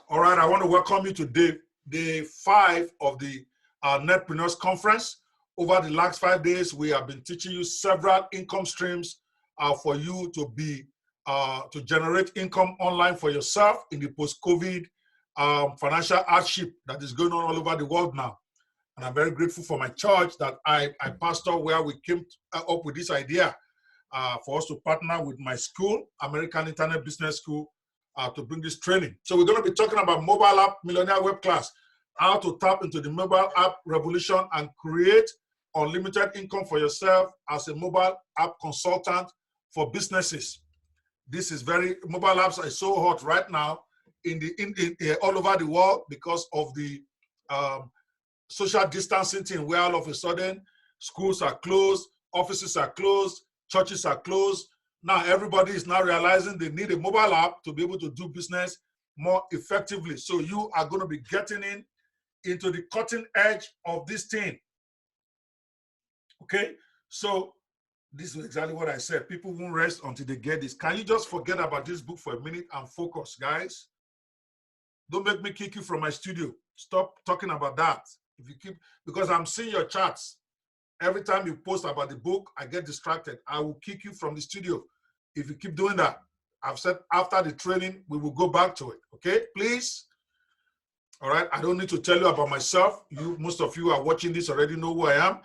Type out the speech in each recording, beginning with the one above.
All right, I want to welcome you to day 5 of the Netpreneurs Conference. Over the last 5 days, we have been teaching you several income streams for you to generate income online for yourself in the post-COVID financial hardship that is going on all over the world now. And I'm very grateful for my church that I pastor, where we came up with this idea for us to partner with my school, American Internet Business School, to bring this training. So we're going to be talking about mobile app millionaire web class, how to tap into the mobile app revolution and create unlimited income for yourself as a mobile app consultant for businesses. This is mobile apps are so hot right now all over the world because of the social distancing thing, where all of a sudden schools are closed, offices are closed, churches are closed. Now everybody is now realizing they need a mobile app to be able to do business more effectively. So you are going to be getting into the cutting edge of this thing. Okay, so this is exactly what I said. People won't rest until they get this. Can you just forget about this book for a minute and focus, guys? Don't make me kick you from my studio. Stop talking about that. Because I'm seeing your chats. Every time you post about the book, I get distracted. I will kick you from the studio if you keep doing that. I've said after the training, we will go back to it. Okay, please? All right, I don't need to tell you about myself. Most of you are watching this already know who I am.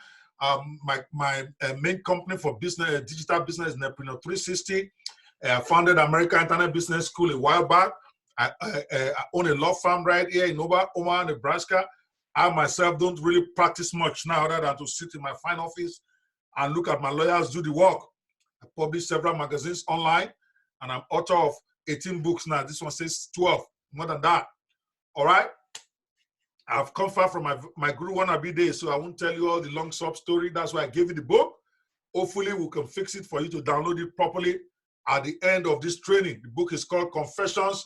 My main company for business, digital business, is Netpreneur 360. I founded American Internet Business School a while back. I own a law firm right here in Omaha, Nebraska. I myself don't really practice much now other than to sit in my fine office and look at my lawyers do the work. I publish several magazines online, and I'm author of 18 books now. This one says 12, more than that. All right? I've come far from my Guru Wannabe days, so I won't tell you all the long sub story. That's why I gave you the book. Hopefully, we can fix it for you to download it properly at the end of this training. The book is called Confessions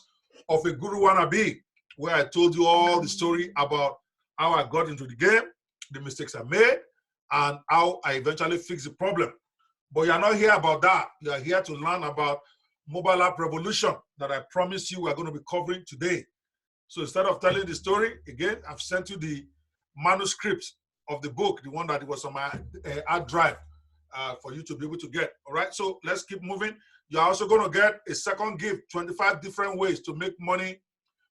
of a Guru Wannabe, where I told you all the story about how I got into the game, the mistakes I made, and how I eventually fixed the problem. But you're not here about that. You are here to learn about mobile app revolution that I promised you we're going to be covering today. So instead of telling the story, again, I've sent you the manuscript of the book, the one that was on my hard drive for you to be able to get. All right, so let's keep moving. You're also going to get a second gift, 25 different ways to make money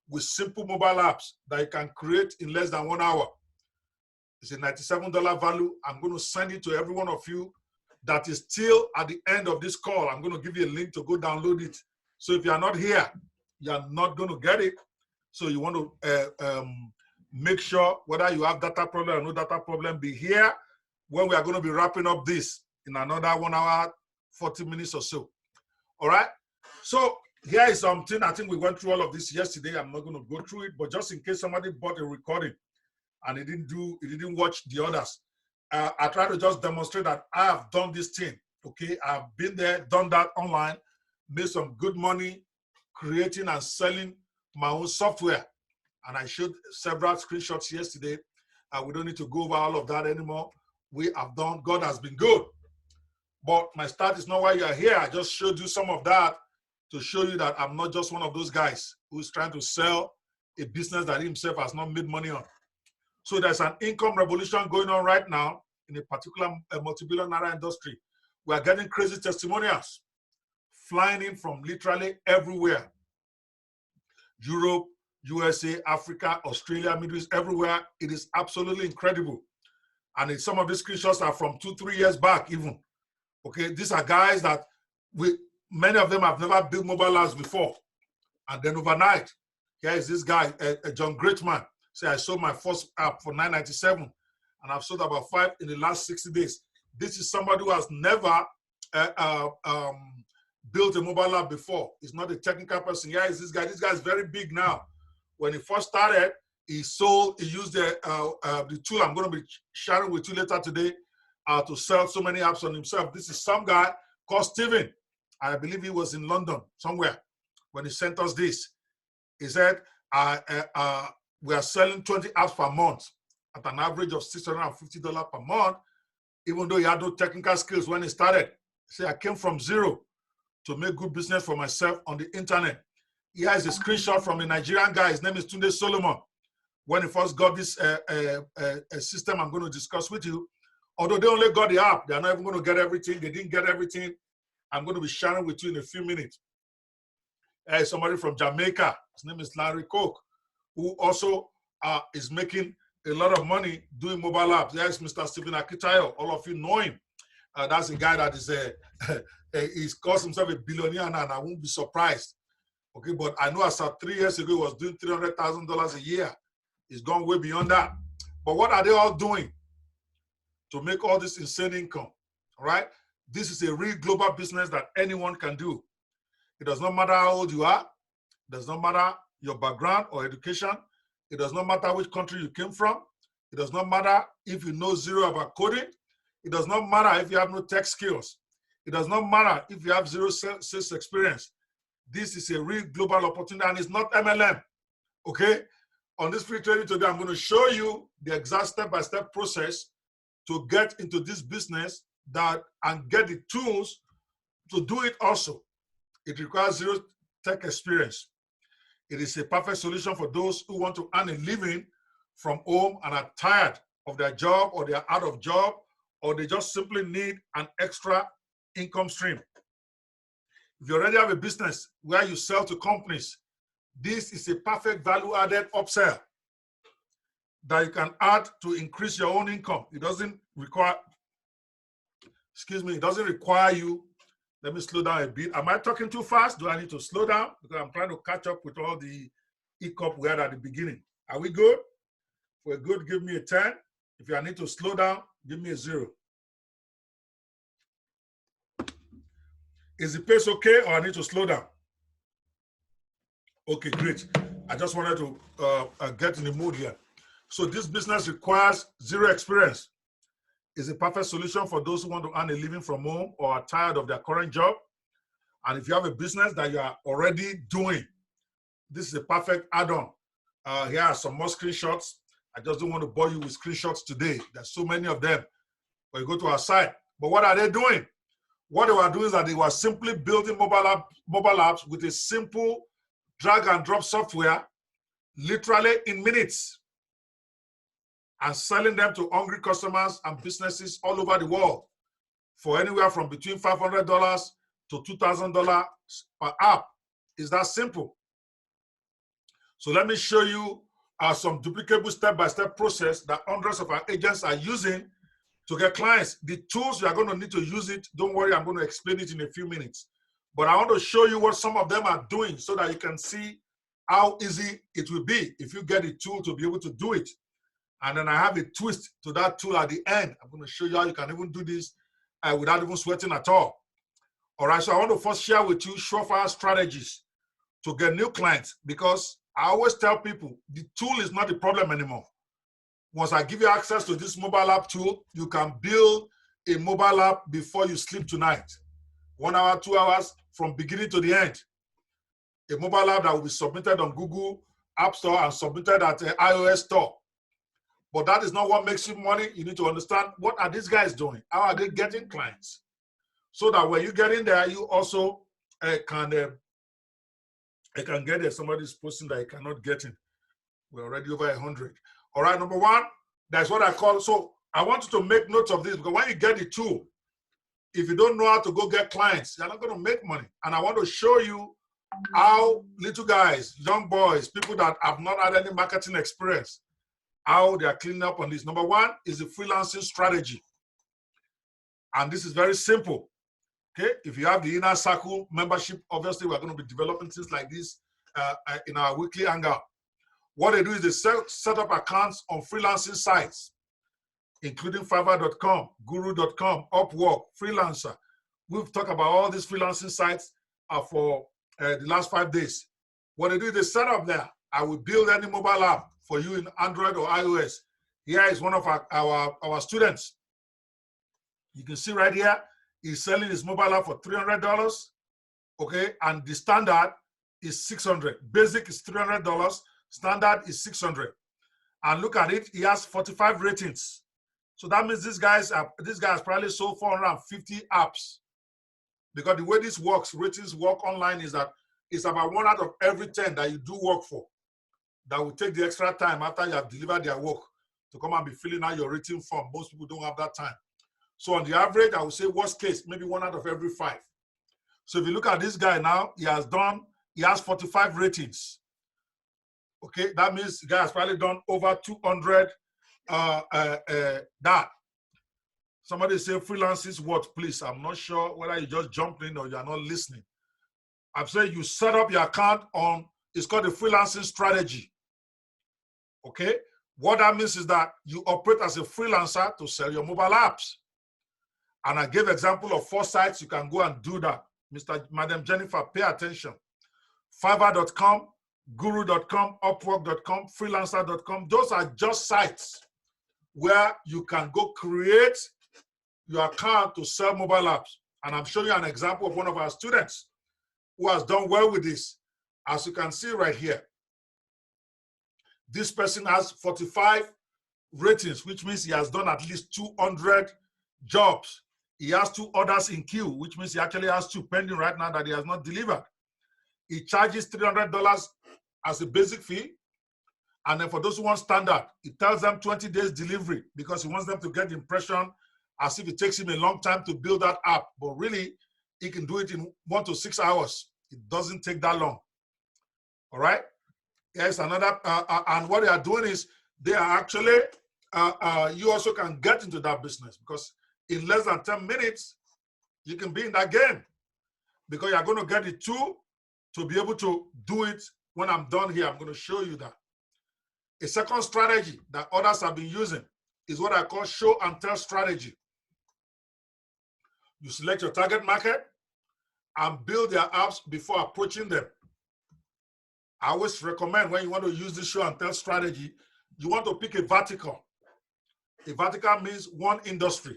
with simple mobile apps that you can create in less than 1 hour. It's a $97 value. I'm going to send it to every one of you that is still at the end of this call. I'm going to give you a link to go download it. So if you're not here, you're not going to get it. So you want to make sure whether you have data problem or no data problem, be here when we are going to be wrapping up this in another 1 hour, 40 minutes or so. All right? So here is something. I think we went through all of this yesterday. I'm not going to go through it, but just in case somebody bought a recording and he didn't watch the others, I try to just demonstrate that I have done this thing. Okay, I've been there, done that online, made some good money creating and selling my own software, and I showed several screenshots yesterday. We don't need to go over all of that anymore. We have done. God has been good, but my start is not why you are here. I just showed you some of that to show you that I'm not just one of those guys who's trying to sell a business that himself has not made money on. So there's an income revolution going on right now in a particular multi-billion naira industry. We are getting crazy testimonials flying in from literally everywhere. Europe, USA, Africa, Australia, Middle East, everywhere. It is absolutely incredible. And some of these screenshots are from 2-3 years back even. Okay, these are guys that many of them have never built mobile apps before. And then overnight, here is this guy, John Greatman, say I sold my first app for $9.97, and I've sold about 5 in the last 60 days. This is somebody who has never built a mobile app before. He's not a technical person. Here is this guy. This guy is very big now. When he first started, he used the tool I'm going to be sharing with you later today to sell so many apps on himself. This is some guy called Steven. I believe he was in London somewhere when he sent us this. He said, we are selling 20 apps per month at an average of $650 per month, even though he had no technical skills when he started. He said, I came from zero to make good business for myself on the internet. Here is a screenshot from a Nigerian guy. His name is Tunde Solomon. When he first got this system I'm going to discuss with you, although they only got the app, they're not even going to get everything. They didn't get everything. I'm going to be sharing with you in a few minutes. Somebody from Jamaica, his name is Larry Cook, who also is making a lot of money doing mobile apps. There's Mr. Stephen Akitayo. All of you know him. That's a guy that is he's calls himself a billionaire, and I won't be surprised. Okay, but I know as of 3 years ago, he was doing $300,000 a year. He's gone way beyond that. But what are they all doing to make all this insane income? All right, this is a real global business that anyone can do. It does not matter how old you are. It does not matter your background or education. It does not matter which country you came from. It does not matter if you know zero about coding. It does not matter if you have no tech skills. It does not matter if you have zero sales experience. This is a real global opportunity, and it's not MLM, okay? On this free training today, I'm going to show you the exact step-by-step process to get into this business and get the tools to do it also. It requires zero tech experience. It is a perfect solution for those who want to earn a living from home and are tired of their job, or they are out of job, or they just simply need an extra income stream. If you already have a business where you sell to companies, this is a perfect value-added upsell that you can add to increase your own income. It doesn't require, it doesn't require you. Let me slow down a bit. Am I talking too fast? Do I need to slow down? Because I'm trying to catch up with all the hiccup we had at the beginning. Are we good? If we're good, give me a 10. If I need to slow down, give me a 0. Is the pace okay, or I need to slow down? Okay, great. I just wanted to get in the mood here. So this business requires zero experience. It's a perfect solution for those who want to earn a living from home or are tired of their current job. And if you have a business that you are already doing, this is a perfect add-on. Here are some more screenshots. I just don't want to bore you with screenshots today. There's so many of them. But you go to our site. But what are they doing? What they were doing is that they were simply building mobile apps with a simple drag and drop software, literally in minutes, and selling them to hungry customers and businesses all over the world for anywhere from between $500 to $2,000 per app. It's that simple. So let me show you some duplicable step-by-step process that hundreds of our agents are using to get clients. The tools you are going to need to use it. Don't worry, I'm going to explain it in a few minutes. But I want to show you what some of them are doing so that you can see how easy it will be if you get a tool to be able to do it. And then I have a twist to that tool at the end. I'm going to show you how you can even do this without even sweating at all. All right, so I want to first share with you surefire strategies to get new clients, because I always tell people the tool is not the problem anymore. Once I give you access to this mobile app tool, you can build a mobile app before you sleep tonight. 1 hour, 2 hours, from beginning to the end. A mobile app that will be submitted on Google App Store and submitted at the iOS Store. But that is not what makes you money. You need to understand, what are these guys doing? How are they getting clients? So that when you get in there, you also can get there. Somebody's posting that you cannot get in. We're already over 100. All right, number one, that's what I call. So I want you to make notes of this, because when you get the tool, if you don't know how to go get clients, you're not going to make money. And I want to show you how little guys, young boys, people that have not had any marketing experience, how they are cleaning up on this. Number one is the freelancing strategy. And this is very simple. Okay, if you have the Inner Circle membership, obviously we're going to be developing things like this in our weekly hangout. What they do is they set up accounts on freelancing sites, including Fiverr.com, Guru.com, Upwork, Freelancer. We've talked about all these freelancing sites for the last 5 days. What they do is they set up there. I will build any mobile app for you in Android or iOS. Here is one of our students. You can see right here, he's selling his mobile app for $300, okay? And the standard is $600. Basic is $300, standard is $600. And look at it, he has 45 ratings. So that means this guy has probably sold 450 apps. Because the way this works, ratings work online, is that It's about 1 out of every 10 that you do work for that will take the extra time after you have delivered their work to come and be filling out your written form. Most people don't have that time. So on the average, I would say worst case, maybe 1 out of every 5. So if you look at this guy now, he has 45 ratings. Okay, that means the guy has probably done over 200 that. Somebody say freelancing what, please? I'm not sure whether you just jumped in or you are not listening. I'm saying you set up your account on, it's called the freelancing strategy. Okay, what that means is that you operate as a freelancer to sell your mobile apps. And I gave example of 4 sites. You can go and do that. Madam Jennifer, pay attention. Fiverr.com, Guru.com, Upwork.com, Freelancer.com. Those are just sites where you can go create your account to sell mobile apps. And I'm showing you an example of one of our students who has done well with this. As you can see right here, this person has 45 ratings, which means he has done at least 200 jobs. He has 2 orders in queue, which means he actually has 2 pending right now that he has not delivered. He charges $300 as a basic fee. And then for those who want standard, he tells them 20 days delivery because he wants them to get the impression as if it takes him a long time to build that app. But really, he can do it in 1 to 6 hours. It doesn't take that long. All right? Yes, another, and what they are doing is they are actually, you also can get into that business because in less than 10 minutes, you can be in that game because you're going to get the tool to be able to do it. When I'm done here, I'm going to show you that. A second strategy that others have been using is what I call show and tell strategy. You select your target market and build their apps before approaching them. I always recommend when you want to use this show and tell strategy, you want to pick a vertical. A vertical means one industry.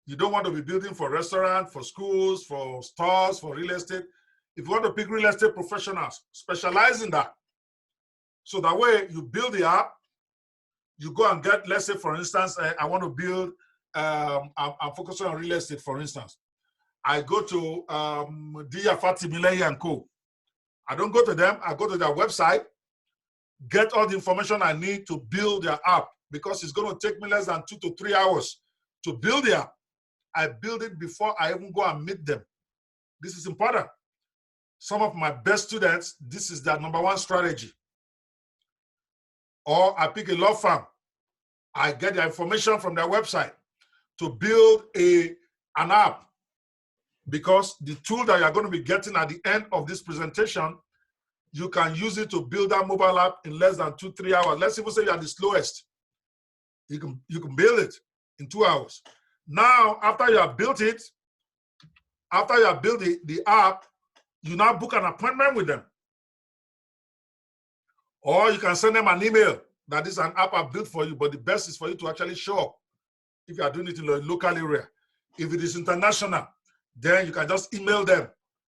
You don't want to be building for restaurants, for schools, for stores, for real estate. If you want to pick real estate professionals, specialize in that. So that way you build the app, you go and get, let's say, for instance, I want to build, I'm focusing on real estate, for instance. I go to Dia Fatimilei and Co. I don't go to them, I go to their website, get all the information I need to build their app because it's going to take me less than 2 to 3 hours to build the app. I build it before I even go and meet them. This is important. Some of my best students, this is their #1 strategy. Or I pick a law firm. I get the information from their website to build an app because the tool that you're going to be getting at the end of this presentation, you can use it to build that mobile app in less than 2 to 3 hours. Let's even say you're the slowest. You can build it in 2 hours. Now, after you have built it, after you have built the app, you now book an appointment with them. Or you can send them an email that this is an app I've built for you, but the best is for you to actually show up if you are doing it in a local area. If it is international, then you can just email them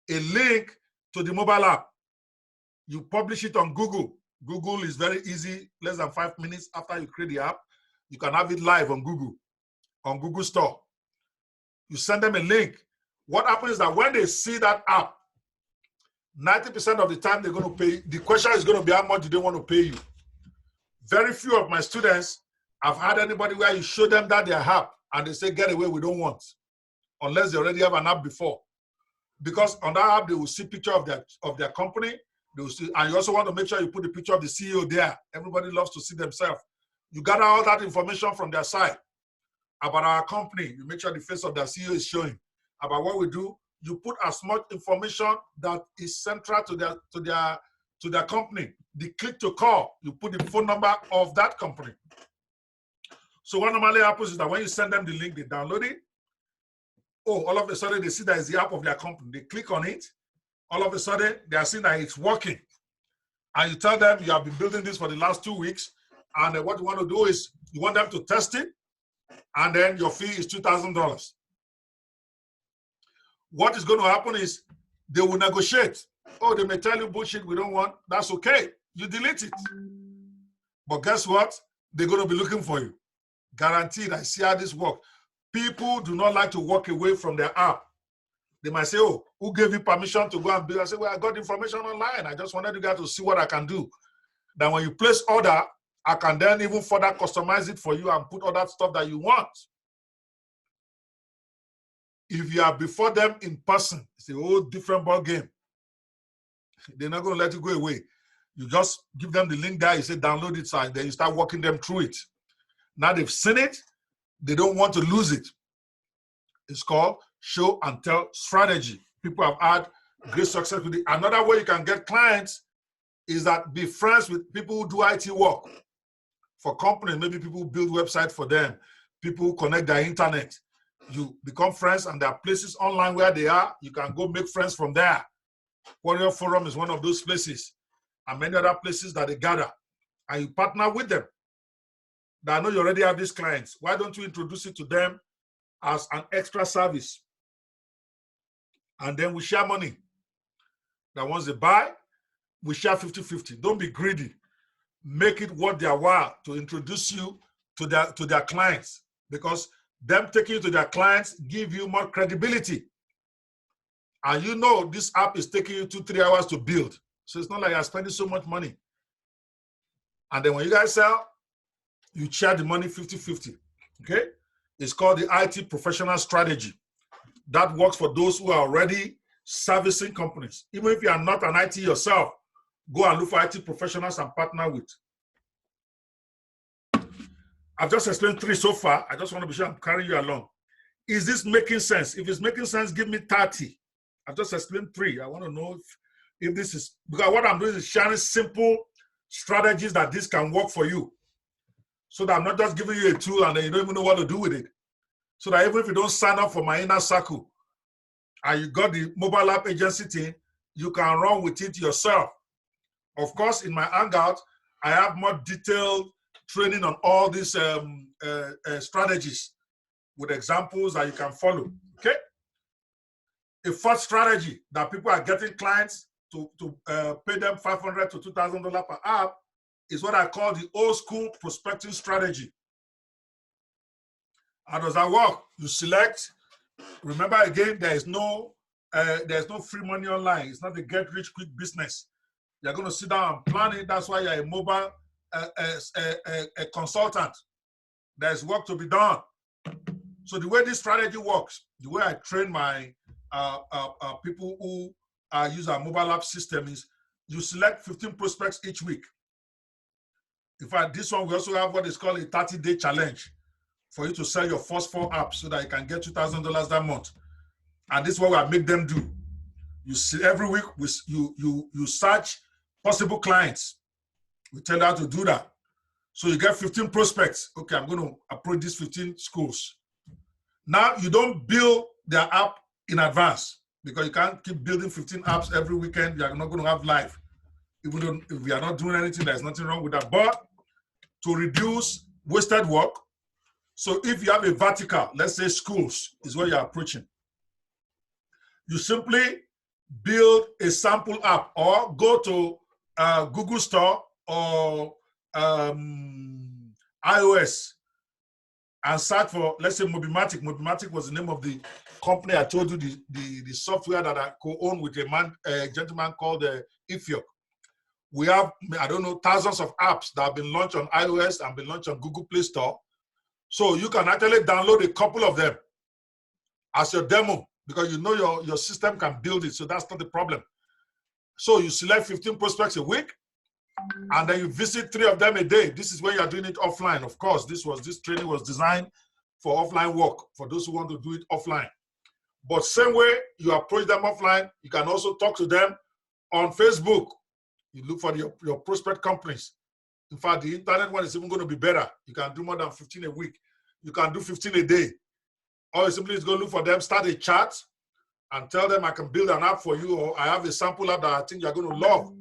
a link to the mobile app. You publish it on Google. Google is very easy, less than 5 minutes after you create the app. You can have it live on Google Store. You send them a link. What happens is that when they see that app, 90% of the time they're going to pay. The question is going to be how much do they want to pay you? Very few of my students have had anybody where you show them that their app and they say, get away, we don't want. Unless they already have an app before. Because on that app, they will see picture of their company. They will see, and you also want to make sure you put the picture of the CEO there. Everybody loves to see themselves. You gather all that information from their side about our company. You make sure the face of their CEO is showing. About what we do, you put as much information that is central to their company. The click to call, you put the phone number of that company. So what normally happens is that when you send them the link, they download it. Oh, all of a sudden they see that it's the app of their company. They click on it. All of a sudden they are seeing that it's working. And you tell them you have been building this for the last 2 weeks. And what you want to do is you want them to test it. And then your fee is $2,000. What is going to happen is they will negotiate. Oh, they may tell you bullshit we don't want. That's okay. You delete it. But guess what? They're going to be looking for you. Guaranteed. I see how this works. People do not like to walk away from their app. They might say, oh, who gave you permission to go and build? I say, well, I got information online. I just wanted you guys to see what I can do. Then when you place order, I can then even further customize it for you and put all that stuff that you want. If you are before them in person, it's a whole different ball game. They're not going to let you go away. You just give them the link there, you say download it, and then you start walking them through it. Now they've seen it, they don't want to lose it. It's called show and tell strategy. People have had great success with it. Another way you can get clients is that be friends with people who do IT work for companies. Maybe people who build websites for them, people who connect their internet. You become friends, and there are places online where they are. You can go make friends from there. Warrior Forum is one of those places, and many other places that they gather, and you partner with them. Now, I know you already have these clients. Why don't you introduce it to them as an extra service? And then we share money. That once they buy, we share 50-50. Don't be greedy. Make it worth their while to introduce you to their clients, because them taking you to their clients give you more credibility. And you know this app is taking you 2-3 hours to build. So it's not like you're spending so much money. And then when you guys sell, you share the money 50-50. Okay? It's called the IT professional strategy. That works for those who are already servicing companies. Even if you are not an IT yourself, go and look for IT professionals and partner with. I've just explained 3 so far. I just want to be sure I'm carrying you along. Is this making sense? If it's making sense, give me 30. I've just explained 3. I want to know if this is, because what I'm doing is sharing simple strategies that this can work for you. So that I'm not just giving you a tool and then you don't even know what to do with it. So that even if you don't sign up for my inner circle and you got the mobile app agency team, you can run with it yourself. Of course, in my Hangout, I have more detailed training on all these strategies with examples that you can follow. Okay? A first strategy that people are getting clients to pay them $500 to $2,000 per app is what I call the old school prospecting strategy. How does that work? You select. Remember again, there's no free money online. It's not a get rich quick business. You're going to sit down and plan it. That's why you're a mobile a consultant. There's work to be done. So the way this strategy works, the way I train my people who use our mobile app system is you select 15 prospects each week. In fact, this one, we also have what is called a 30-day challenge for you to sell your first 4 apps so that you can get $2,000 that month. And this is what I make them do. You see, every week, you search possible clients. We tell you how to do that. So you get 15 prospects. Okay, I'm going to approach these 15 schools. Now, you don't build their app in advance because you can't keep building 15 apps every weekend. You're not going to have life. Even though if we are not doing anything, there's nothing wrong with that. But to reduce wasted work, so if you have a vertical, let's say schools is where you're approaching, you simply build a sample app or go to Google Store or iOS and search for, let's say, Mobimatic. Mobimatic was the name of the company I told you, the software that I co-own with a gentleman called Ifiok. We have, I don't know, thousands of apps that have been launched on iOS and been launched on Google Play Store. So you can actually download a couple of them as your demo because you know your system can build it. So that's not the problem. So you select 15 prospects a week and then you visit 3 of them a day. This is where you're doing it offline. Of course, this training was designed for offline work, for those who want to do it offline. But same way you approach them offline, you can also talk to them on Facebook. You look for your prospect companies. In fact, the internet one is even going to be better. You can do more than 15 a week. You can do 15 a day. Or you simply just go look for them, start a chat, and tell them I can build an app for you, or I have a sample app that I think you're going to love.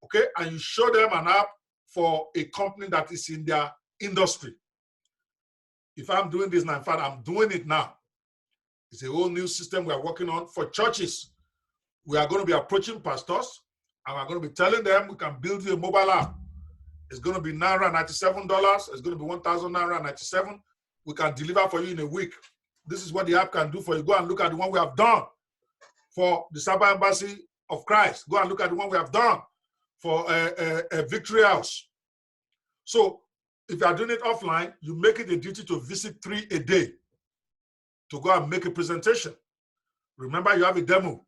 Okay? And you show them an app for a company that is in their industry. If I'm doing this now, in fact, I'm doing it now. It's a whole new system we're working on for churches. We are going to be approaching pastors, and we're going to be telling them we can build you a mobile app. It's going to be Naira $97. It's going to be 1,000 Naira 97. We can deliver for you in a week. This is what the app can do for you. Go and look at the one we have done. for the Cyber Embassy of Christ. Go and look at the one we have done for a Victory House. So if you are doing it offline, you make it a duty to visit 3 a day to go and make a presentation. Remember, you have a demo.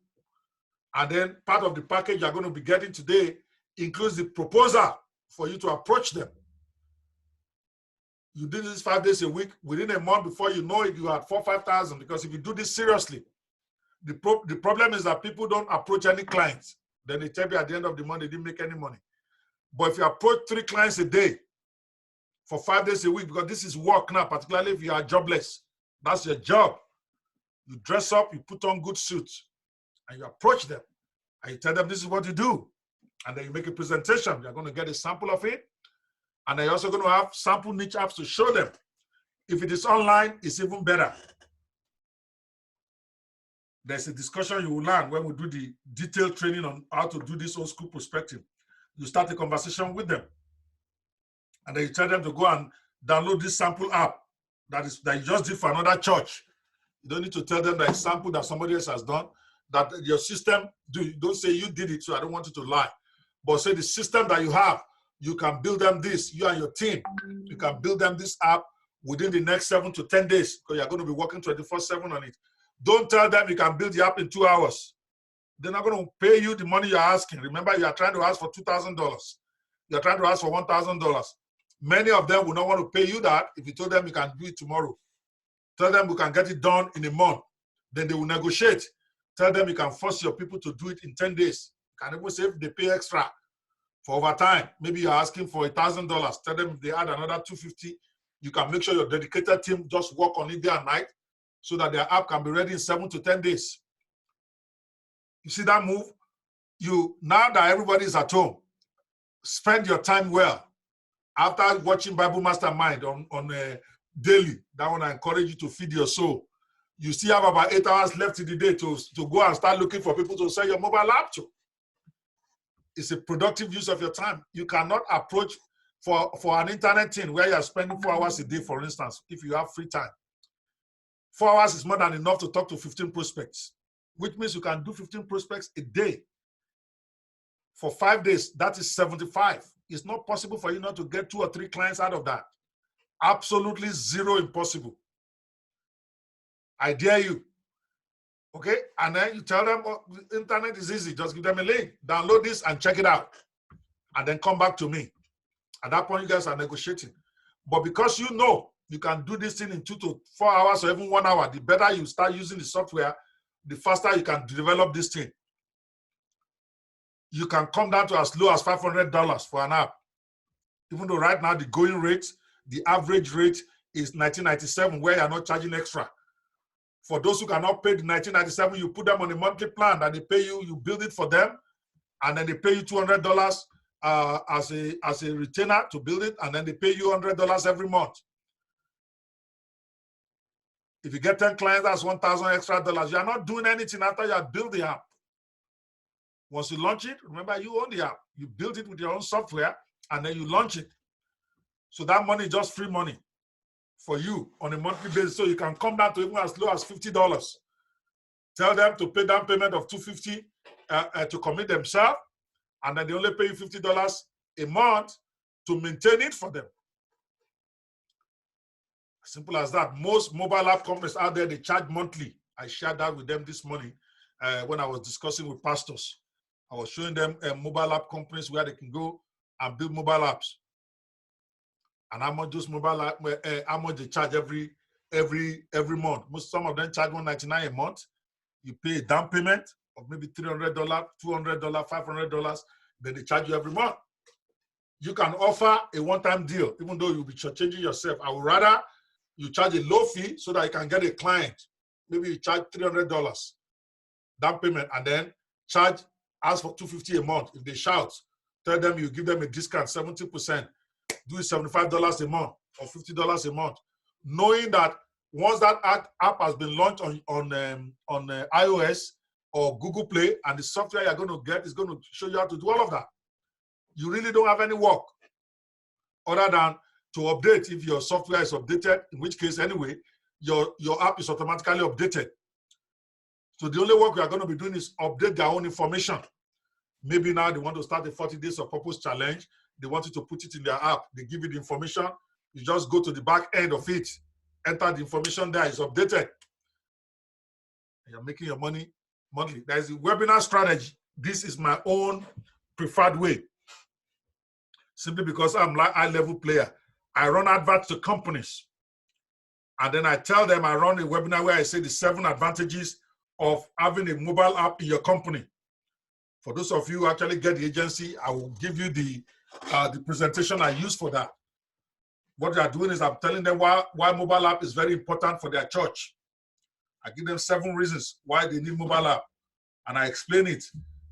And then part of the package you're going to be getting today includes the proposal for you to approach them. You do this 5 days a week. Within a month, before you know it, you are at 4,000 or 5,000. Because if you do this seriously, the problem is that people don't approach any clients. Then they tell you at the end of the month they didn't make any money. But if you approach 3 clients a day for 5 days a week, because this is work now, particularly if you are jobless, that's your job. You dress up, you put on good suits, and you approach them, and you tell them this is what you do. And then you make a presentation. You're going to get a sample of it. And then you're also going to have sample niche apps to show them. If it is online, it's even better. There's a discussion you will learn when we do the detailed training on how to do this old school prospecting. You start a conversation with them. And then you tell them to go and download this sample app that you just did for another church. You don't need to tell them that it's sample that somebody else has done, that your system, don't say you did it, so I don't want you to lie. But say the system that you have, you can build them this, you and your team, you can build them this app within the next 7 to 10 days, because you're going to be working 24/7 on it. Don't tell them you can build the app in 2 hours. They're not going to pay you the money you're asking. Remember, you are trying to ask for $2,000. You're trying to ask for $1,000. Many of them will not want to pay you that if you told them you can do it tomorrow. Tell them we can get it done in a month. Then they will negotiate. Tell them you can force your people to do it in 10 days. You can even say if they pay extra for overtime. Maybe you're asking for $1,000. Tell them if they add another $250, you can make sure your dedicated team just work on it day and night so that their app can be ready in 7 to 10 days. You see that move? Now that everybody is at home, spend your time well. After watching Bible Mastermind on daily, that one I encourage you to feed your soul. You still have about 8 hours left in the day to go and start looking for people to sell your mobile app to. It's a productive use of your time. You cannot approach for an internet thing where you're spending 4 hours a day, for instance, if you have free time. 4 hours is more than enough to talk to 15 prospects, which means you can do 15 prospects a day. For 5 days, that is 75. It's not possible for you not to get 2 or 3 clients out of that. Absolutely zero impossible. I dare you. Okay? And then you tell them, oh, the internet is easy. Just give them a link. Download this and check it out. And then come back to me. At that point, you guys are negotiating. But because you know you can do this thing in 2 to 4 hours or even 1 hour, the better you start using the software, the faster you can develop this thing. You can come down to as low as $500 for an app. Even though right now the going rate, the average rate is $19.97, where you're not charging extra. For those who cannot pay the $19.97, you put them on a monthly plan and they pay you, you build it for them, and then they pay you $200 as a retainer to build it, and then they pay you $100 every month. If you get 10 clients, that's $1,000 extra dollars. You're not doing anything after you have built the app. Once you launch it, remember you own the app. You build it with your own software, and then you launch it. So that money is just free money for you on a monthly basis. So you can come down to even as low as $50. Tell them to pay down payment of $250 to commit themselves, and then they only pay you $50 a month to maintain it for them. Simple as that. Most mobile app companies out there, they charge monthly. I shared that with them this morning when I was discussing with pastors. I was showing them mobile app companies where they can go and build mobile apps. And how much those mobile app, how much they charge every month. Some of them charge $199 a month. You pay a down payment of maybe $300, $200, $500. Then they charge you every month. You can offer a one-time deal, even though you'll be changing yourself. I would rather you charge a low fee so that you can get a client. Maybe you charge $300 down payment, and then ask for $250 a month. If they shout, tell them you give them a discount, 70%. Do it $75 a month or $50 a month, knowing that once that app has been launched on iOS or Google Play, and the software you're going to get is going to show you how to do all of that. You really don't have any work other than to update if your software is updated, in which case anyway, your app is automatically updated. So the only work we are going to be doing is update their own information. Maybe now they want to start a 40 days of purpose challenge. They want you to put it in their app. They give you the information. You just go to the back end of it, enter the information there, it's updated. You're making your money monthly. There is a webinar strategy. This is my own preferred way. Simply because I'm like high-level player. I run adverts to companies. And then I tell them I run a webinar where I say the 7 advantages of having a mobile app in your company. For those of you who actually get the agency, I will give you the presentation I use for that. What they are doing is I'm telling them why mobile app is very important for their church. I give them 7 reasons why they need mobile app. And I explain it.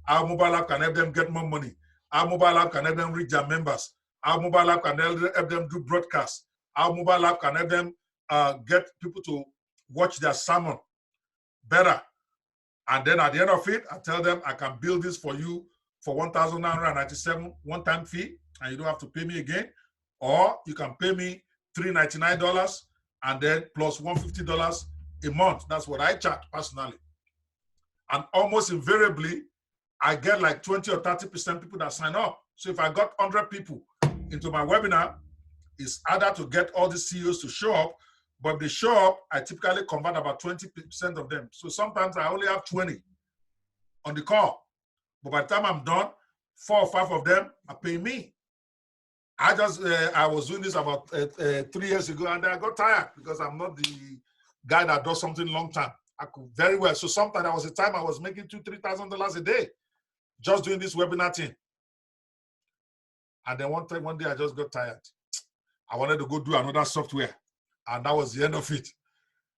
How mobile app can help them get more money. How mobile app can help them reach their members. How mobile app can help them do broadcasts. How mobile app can help them get people to watch their sermon better. And then at the end of it, I tell them I can build this for you for $1,997 one-time fee, and you don't have to pay me again. Or you can pay me $399 and then plus $150 a month. That's what I charge personally. And almost invariably, I get like 20 or 30% people that sign up. So if I got 100 people into my webinar, it's harder to get all the CEOs to show up. But if they show up, I typically convert about 20% of them. So sometimes I only have 20 on the call. But by the time I'm done, 4 or 5 of them are paying me. I was doing this about 3 years ago, and I got tired because I'm not the guy that does something long time. I could very well. So sometimes there was a time I was making $2,000-$3,000 a day just doing this webinar thing. And then one day I just got tired. I wanted to go do another software, and that was the end of it.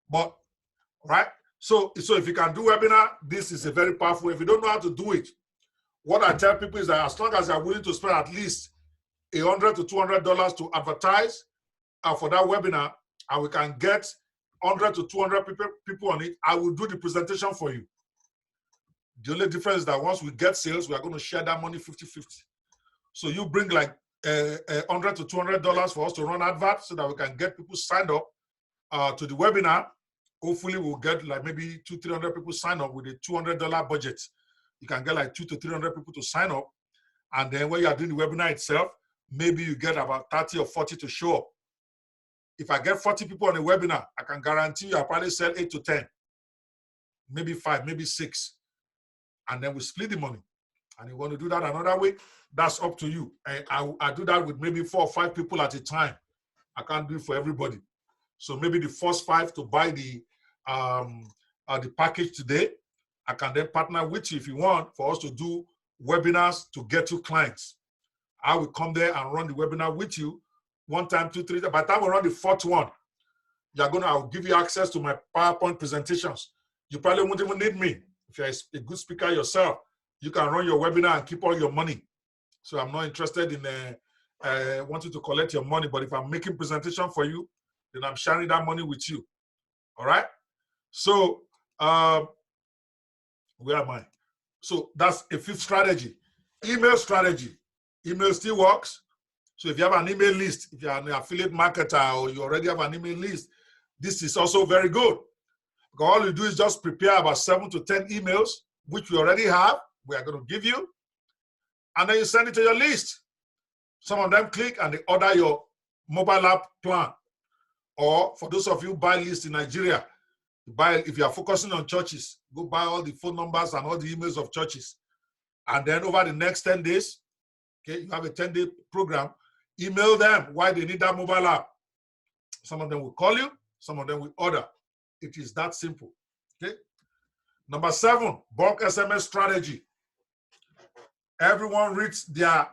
But right, so if you can do webinar, this is a very powerful. If you don't know how to do it, what I tell people is that as long as you're willing to spend at least $100 to $200 to advertise for that webinar, and we can get 100 to 200 people on it, I will do the presentation for you. The only difference is that once we get sales, we are going to share that money 50-50. So you bring like $100 to $200 for us to run adverts so that we can get people signed up to the webinar. Hopefully we'll get like maybe 200-300 people sign up with a $200 budget. You can get like 200 to 300 people to sign up. And then when you are doing the webinar itself, maybe you get about 30 or 40 to show up. If I get 40 people on a webinar, I can guarantee you I'll probably sell 8 to 10, maybe 5, maybe 6. And then we split the money. And you want to do that another way, that's up to you. And I do that with maybe 4 or 5 people at a time. I can't do it for everybody. So maybe the first 5 to buy the package today, I can then partner with you if you want for us to do webinars to get you clients. I will come there and run the webinar with you 1 time, 2, 3. By the time we run the 4th one, I'll give you access to my PowerPoint presentations. You probably won't even need me. If you're a good speaker yourself, you can run your webinar and keep all your money. So I'm not interested in wanting to collect your money, but if I'm making presentation for you, then I'm sharing that money with you. All right? So where am I? So that's a 5th strategy. Email strategy. Email still works. So if you have an email list, if you're an affiliate marketer or you already have an email list, this is also very good. Because all you do is just prepare about 7 to 10 emails, which we already have, we are going to give you, and then you send it to your list. Some of them click and they order your mobile app plan. Or for those of you who buy lists in Nigeria, if you are focusing on churches, go buy all the phone numbers and all the emails of churches. And then over the next 10 days, okay, you have a 10-day program, email them why they need that mobile app. Some of them will call you, some of them will order. It is that simple, okay? Number 7, bulk SMS strategy. Everyone reads their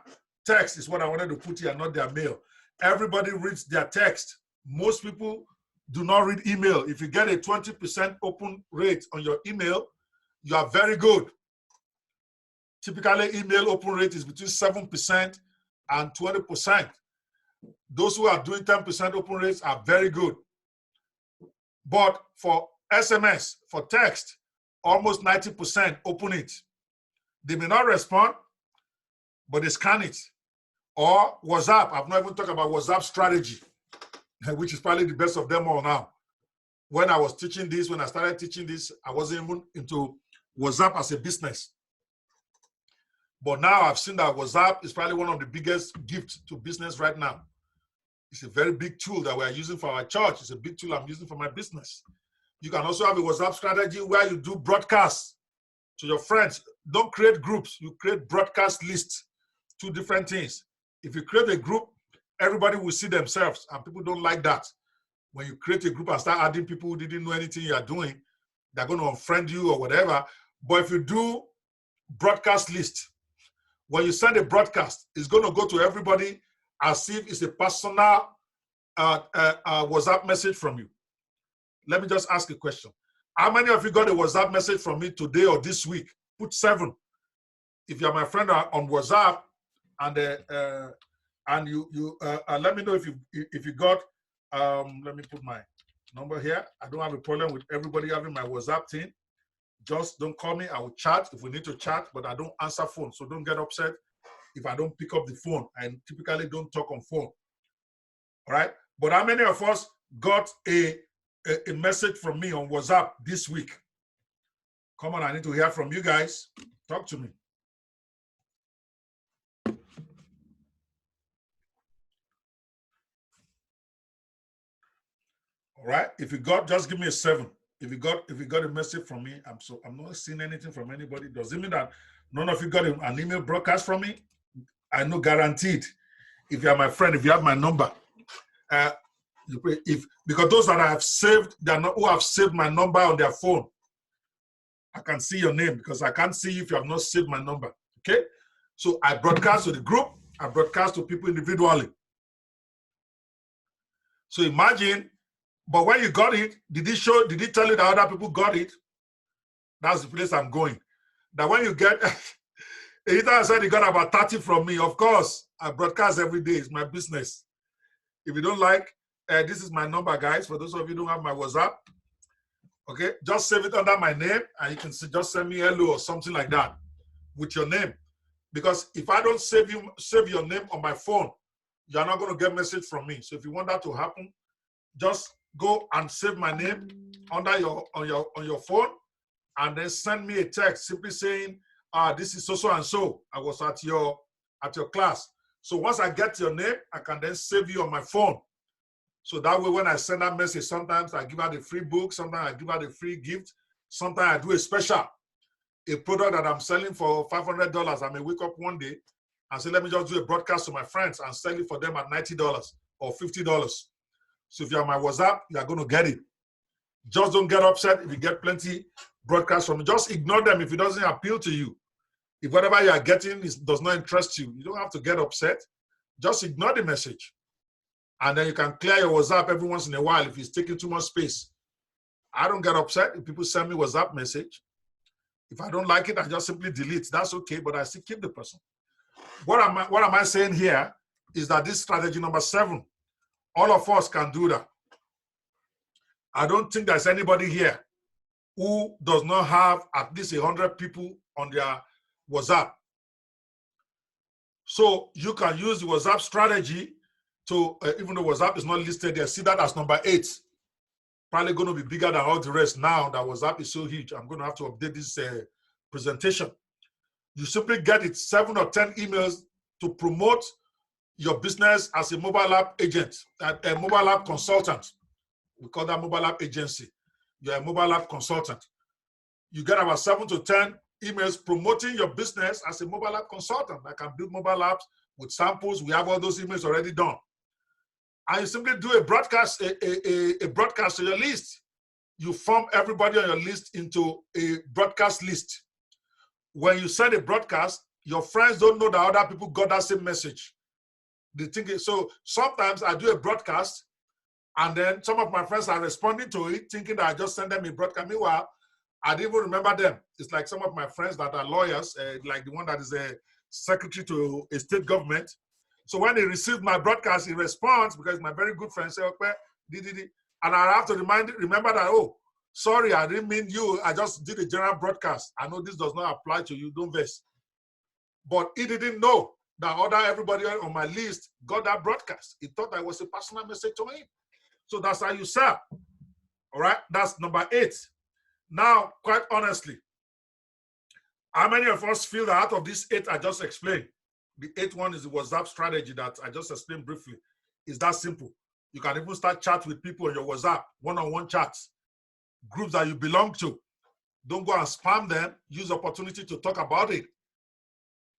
text, is what I wanted to put here, not their mail. Everybody reads their text. Most people do not read email. If you get a 20% open rate on your email, you are very good. Typically, email open rate is between 7% and 20%. Those who are doing 10% open rates are very good. But for SMS, for text, almost 90% open it. They may not respond, but they scan it. Or WhatsApp. I've not even talked about WhatsApp strategy, which is probably the best of them all now. when I was teaching this, when I started teaching this, I wasn't even into WhatsApp as a business. But now I've seen that WhatsApp is probably one of the biggest gifts to business right now. It's a very big tool that we're using for our church. It's a big tool I'm using for my business. You can also have a WhatsApp strategy where you do broadcasts to your friends. Don't create groups. You create broadcast lists. Two different things. If you create a group, everybody will see themselves, and people don't like that. When you create a group and start adding people who didn't know anything you are doing, they're going to unfriend you or whatever. But if you do broadcast list, when you send a broadcast, it's going to go to everybody as if it's a personal WhatsApp message from you. Let me just ask a question. How many of you got a WhatsApp message from me today or this week? Put 7. If you're my friend on WhatsApp, and you let me know if you got. Let me put my number here. I don't have a problem with everybody having my WhatsApp thing. Just don't call me. I will chat if we need to chat, but I don't answer phone. So don't get upset if I don't pick up the phone. I typically don't talk on phone. All right. But how many of us got a message from me on WhatsApp this week? Come on, I need to hear from you guys. Talk to me. All right. If you got, just give me a 7. If you got a message from me, I'm not seeing anything from anybody. Does it mean that none of you got an email broadcast from me? I know guaranteed. If you are my friend, if you have my number, because those that I have saved, who have saved my number on their phone, I can see your name because I can't see if you have not saved my number. Okay, so I broadcast to the group, I broadcast to people individually. So imagine, but when you got it, did it tell you that other people got it? That's the place I'm going. That when you get, Ethan said he got about 30 from me. Of course, I broadcast every day. It's my business. If you don't like, this is my number, guys. For those of you who don't have my WhatsApp, okay, just save it under my name, and you can just send me hello or something like that with your name. Because if I don't save your name on my phone, you're not going to get message from me. So if you want that to happen, just go and save my name under on your phone, and then send me a text simply saying, this is so and so. I was at your class. So once I get your name, I can then save you on my phone. So that way, when I send that message, sometimes I give out a free book, sometimes I give out a free gift, sometimes I do a special, a product that I'm selling for $500. I may wake up one day and say, let me just do a broadcast to my friends and sell it for them at $90 or $50. So if you're on my WhatsApp, you're going to get it. Just don't get upset if you get plenty broadcasts from me. Just ignore them if it doesn't appeal to you. If whatever you are getting does not interest you, you don't have to get upset. Just ignore the message. And then you can clear your WhatsApp every once in a while if it's taking too much space. I don't get upset if people send me WhatsApp message. If I don't like it, I just simply delete. That's okay, but I still keep the person. What am I saying here is that this strategy number 7, all of us can do that. I don't think there's anybody here who does not have at least 100 people on their WhatsApp. So you can use the WhatsApp strategy to, even though WhatsApp is not listed there, see that as number 8. Probably going to be bigger than all the rest now that WhatsApp is so huge. I'm going to have to update this presentation. You simply get it 7 or 10 emails to promote your business as a mobile app agent, a mobile app consultant. We call that mobile app agency. You're a mobile app consultant. You get about 7 to 10 emails promoting your business as a mobile app consultant. I can build mobile apps with samples. We have all those emails already done. And you simply do a broadcast, a broadcast to your list. You form everybody on your list into a broadcast list. When you send a broadcast, your friends don't know that other people got that same message. They think it, so sometimes I do a broadcast, and then some of my friends are responding to it, thinking that I just sent them a broadcast. Meanwhile, I didn't even remember them. It's like some of my friends that are lawyers, like the one that is a secretary to a state government. So when he received my broadcast, he responds because my very good friend said, okay, and I have to remember that, oh, sorry, I didn't mean you. I just did a general broadcast. I know this does not apply to you. Don't vex. But he didn't know that everybody on my list got that broadcast. He thought that was a personal message to him. So that's how you sell. All right, that's number 8. Now, quite honestly, how many of us feel that out of these 8 I just explained, the 8th one is the WhatsApp strategy that I just explained briefly. It's that simple. You can even start chat with people on your WhatsApp, one-on-one chats, groups that you belong to. Don't go and spam them. Use the opportunity to talk about it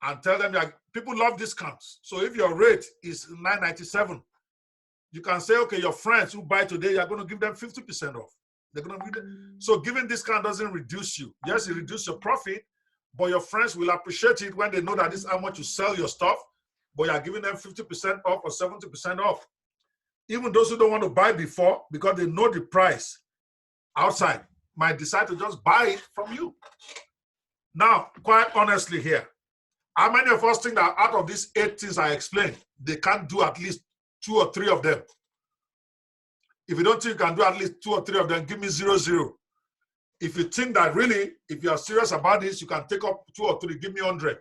and tell them that people love discounts. So if your rate is $9.97, you can say, okay, your friends who buy today, you're going to give them 50% off. They're going to give them. So giving discount doesn't reduce you. Yes, it reduces your profit, but your friends will appreciate it when they know that this is how much you sell your stuff, but you're giving them 50% off or 70% off. Even those who don't want to buy before, because they know the price outside, might decide to just buy it from you. Now, quite honestly here, how many of us think that out of these 8 things I explained, they can't do at least 2 or 3 of them? If you don't think you can do at least 2 or 3 of them, give me 0. If you think that really, if you are serious about this, you can take up 2 or 3, give me 100.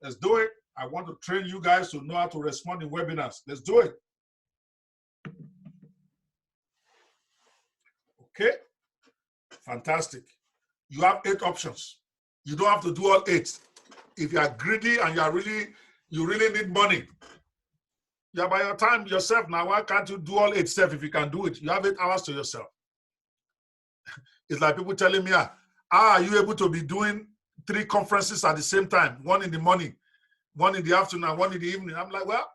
Let's do it. I want to train you guys to know how to respond in webinars. Let's do it. Okay, fantastic. You have 8 options. You don't have to do all 8. If you are greedy and you really need money, you're by your time yourself now. Why can't you do all 8 steps if you can do it? You have 8 hours to yourself. It's like people telling me, are you able to be doing 3 conferences at the same time? 1 in the morning, 1 in the afternoon, and 1 in the evening. I'm like, well,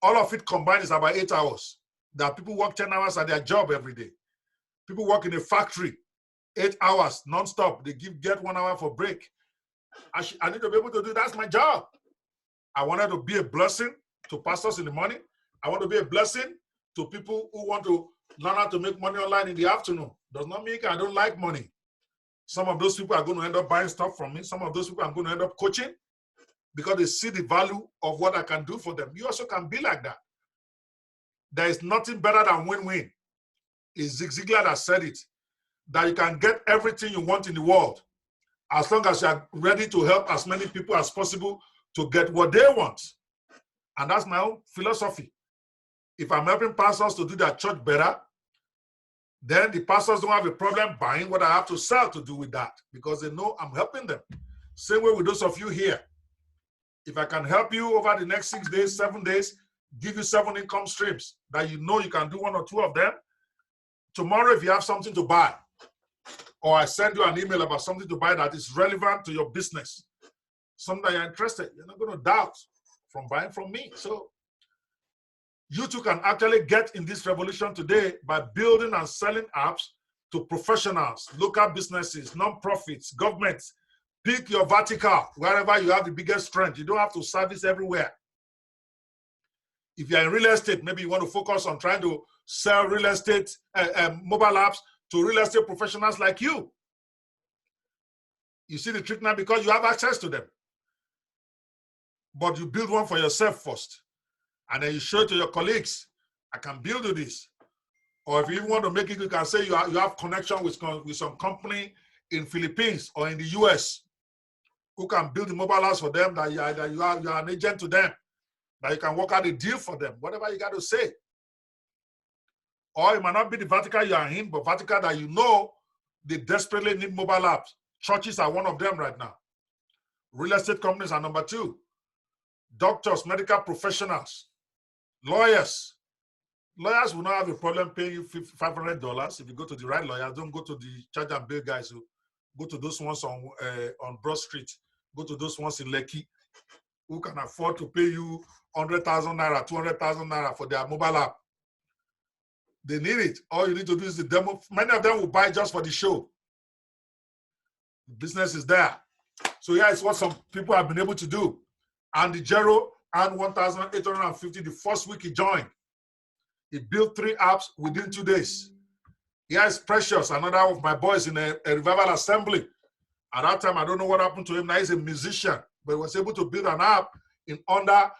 all of it combined is about 8 hours. There are people work 10 hours at their job every day. People work in a factory, 8 hours non-stop. They get 1 hour for break. I need to be able to do that's my job. I wanted to be a blessing to pastors in the morning. I want to be a blessing to people who want to learn how to make money online in the afternoon. Does not mean I don't like money. Some of those people are going to end up buying stuff from me. Some of those people I'm going to end up coaching because they see the value of what I can do for them. You also can be like that. There is nothing better than win-win. It's Zig Ziglar that said it, that you can get everything you want in the world as long as you are ready to help as many people as possible to get what they want. And that's my own philosophy. If I'm helping pastors to do their church better, then the pastors don't have a problem buying what I have to sell to do with that because they know I'm helping them. Same way with those of you here. If I can help you over the next 6 days, 7 days, give you 7 income streams that you know you can do 1 or 2 of them, tomorrow if you have something to buy, or I send you an email about something to buy that is relevant to your business, something that you're interested, you're not going to doubt from buying from me. So you too can actually get in this revolution today by building and selling apps to professionals, local businesses, non-profits, governments. Pick your vertical wherever you have the biggest strength. You don't have to service everywhere. If you're in real estate, maybe you want to focus on trying to sell real estate mobile apps to real estate professionals like you. You see the trick now because you have access to them. But you build one for yourself first. And then you show it to your colleagues. I can build you this. Or if you even want to make it, you can say you have connection with some company in Philippines or in the US who can build the mobile apps for them, that you are an agent to them, that you can work out a deal for them, whatever you got to say. Or it might not be the vertical you are in, but vertical that you know they desperately need mobile apps. Churches are one of them right now. Real estate companies are number 2. Doctors, medical professionals, lawyers. Lawyers will not have a problem paying you $500 if you go to the right lawyers. Don't go to the charge and bill guys who go to those ones on Broad Street. Go to those ones in Lekki who can afford to pay you 100,000 naira, 200,000 naira for their mobile app. They need it. All you need to do is the demo. Many of them will buy just for the show. The business is there. So yeah, it's what some people have been able to do. And the Jero earned 1,850 the first week he joined. He built 3 apps within 2 days. Here's Precious, another of my boys in a revival assembly. At that time, I don't know what happened to him. Now he's a musician, but he was able to build an app in under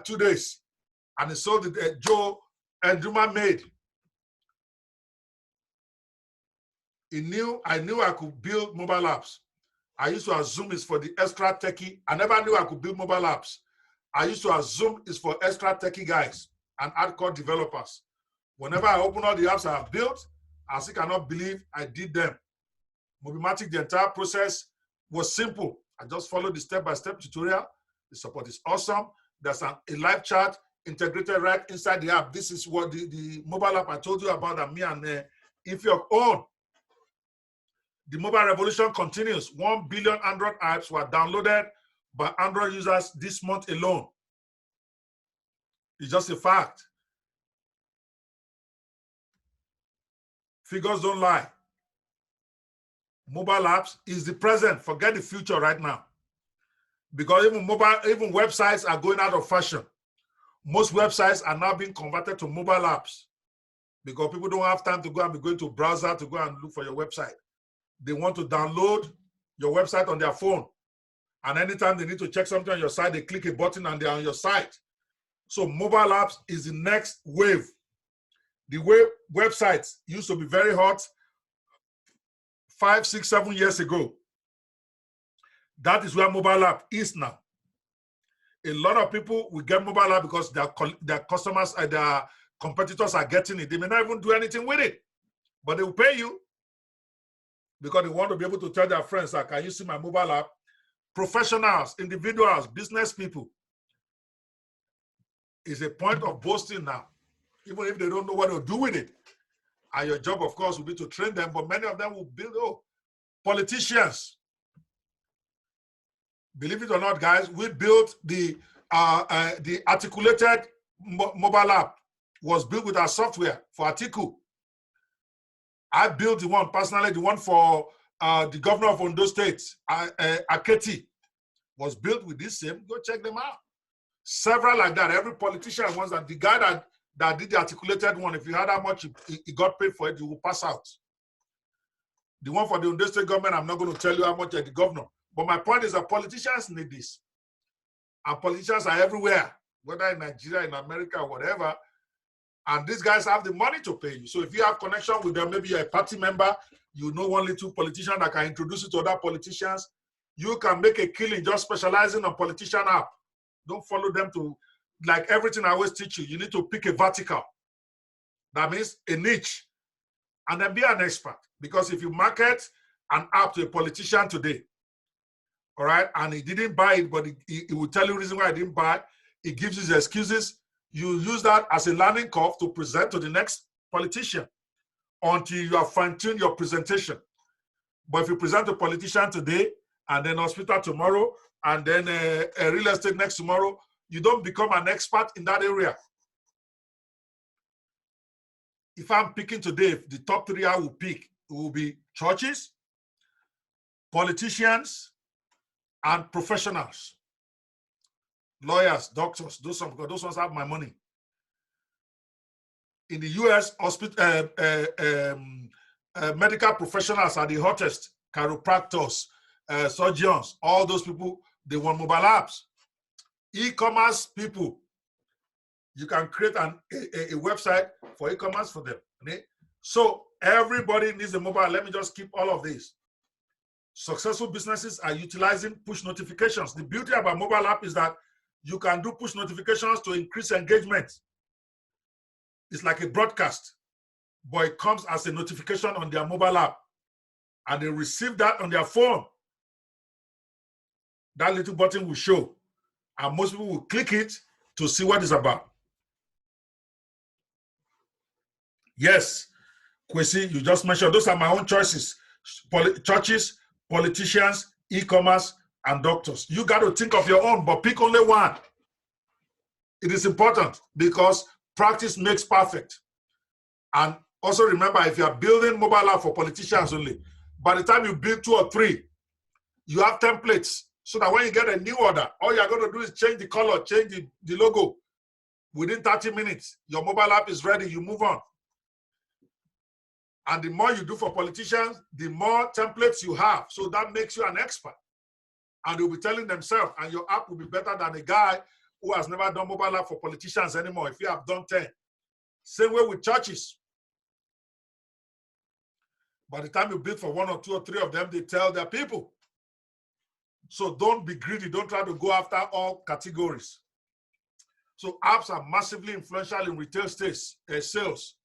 2 days. And he sold it Joe and Duma made. I knew I could build mobile apps. I used to assume it's for the extra techie. I never knew I could build mobile apps. I used to assume it's for extra techie guys and hardcore developers. Whenever I open all the apps I have built, I still cannot believe I did them. Mobimatics, the entire process was simple. I just followed the step-by-step tutorial. The support is awesome. There's a live chat integrated right inside the app. This is what the mobile app I told you about that me and Ifiok own. The mobile revolution continues. 1 billion Android apps were downloaded by Android users this month alone. It's just a fact. Figures don't lie. Mobile apps is the present. Forget the future right now. Because even websites are going out of fashion. Most websites are now being converted to mobile apps because people don't have time to go and be going to a browser to go and look for your website. They want to download your website on their phone. And anytime they need to check something on your site, they click a button and they're on your site. So mobile apps is the next wave. The way websites used to be very hot 5, 6, 7 years ago. That is where mobile app is now. A lot of people will get mobile app because their customers and their competitors are getting it. They may not even do anything with it, but they will pay you because they want to be able to tell their friends, like, can you see my mobile app? Professionals, individuals, business people. It's a point of boasting now, even if they don't know what to do with it. And your job, of course, will be to train them, but many of them will build, politicians. Believe it or not, guys, we built the articulated mobile app was built with our software for Atiku. I built the one personally, the one for the governor of Ondo State, Aketi, was built with this same. Go check them out. Several like that. Every politician wants that. The guy that did the articulated one, if you had how much he got paid for it, you will pass out. The one for the Ondo State government, I'm not going to tell you how much the governor. But my point is that politicians need this. And politicians are everywhere, whether in Nigeria, in America, or whatever. And these guys have the money to pay you. So if you have connection with them, maybe you're a party member, you know one little politician that can introduce you to other politicians, you can make a killing just specializing on politician app. Don't follow them to, like everything I always teach you, you need to pick a vertical. That means a niche. And then be an expert. Because if you market an app to a politician today, all right, and he didn't buy it, but he will tell you the reason why he didn't buy it. He gives his excuses. You use that as a learning curve to present to the next politician until you have fine-tuned your presentation. But if you present to a politician today, and then hospital tomorrow, and then a real estate next tomorrow, you don't become an expert in that area. If I'm picking today, the top 3 I will pick will be churches, politicians, and professionals, lawyers, doctors. Those ones have my money. In the US, medical professionals are the hottest. Chiropractors, surgeons, all those people, they want mobile apps. E-commerce people, you can create a website for e-commerce for them. Okay? So everybody needs a mobile. Let me just keep all of this. Successful businesses are utilizing push notifications. The beauty about mobile app is that you can do push notifications to increase engagement. It's like a broadcast, but it comes as a notification on their mobile app. And they receive that on their phone. That little button will show. And most people will click it to see what it's about. Yes, Kwesi, you just mentioned, those are my own choices. Churches, politicians, e-commerce, and doctors. You got to think of your own, but pick only one. It is important because practice makes perfect. And also remember, if you are building mobile app for politicians only, by the time you build 2 or 3, you have templates so that when you get a new order, all you're going to do is change the color, change the logo. Within 30 minutes, your mobile app is ready, you move on. And the more you do for politicians, the more templates you have. So that makes you an expert. And they'll be telling themselves, and your app will be better than a guy who has never done mobile app for politicians anymore, if you have done 10. Same way with churches. By the time you build for 1 or 2 or 3 of them, they tell their people. So don't be greedy. Don't try to go after all categories. So apps are massively influential in retail sales.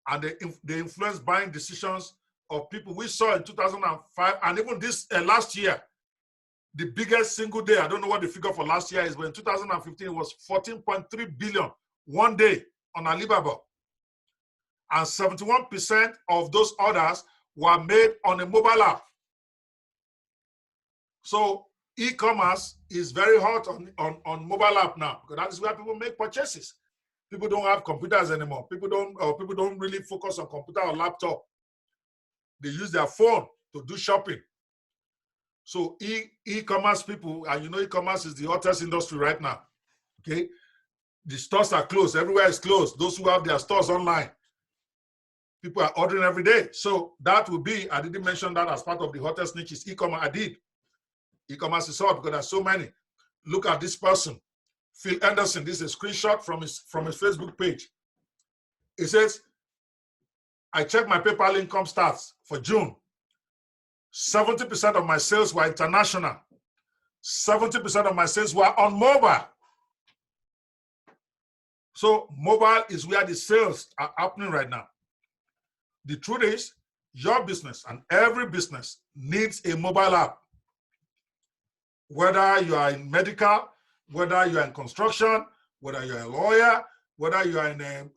and they influence buying decisions of people. We saw in 2005, and even this last year, the biggest single day, I don't know what the figure for last year is, but in 2015, it was 14.3 billion one day on Alibaba. And 71% of those orders were made on a mobile app. So e-commerce is very hot on mobile app now, because that is where people make purchases. People don't have computers anymore. People don't really focus on computer or laptop. They use their phone to do shopping. So e-commerce people, and you know e-commerce is the hottest industry right now. Okay, the stores are closed. Everywhere is closed. Those who have their stores online, people are ordering every day. So that will be, I didn't mention that as part of the hottest niches. E-commerce, I did. E-commerce is hot because there's so many. Look at this person, Phil Anderson. This is a screenshot from his Facebook page. It says, I checked my PayPal income stats for June. 70% of my sales were international. 70% of my sales were on mobile. So mobile is where the sales are happening right now. The truth is, your business and every business needs a mobile app. Whether you are in medical, whether you are in construction, whether you're a lawyer, whether you are in a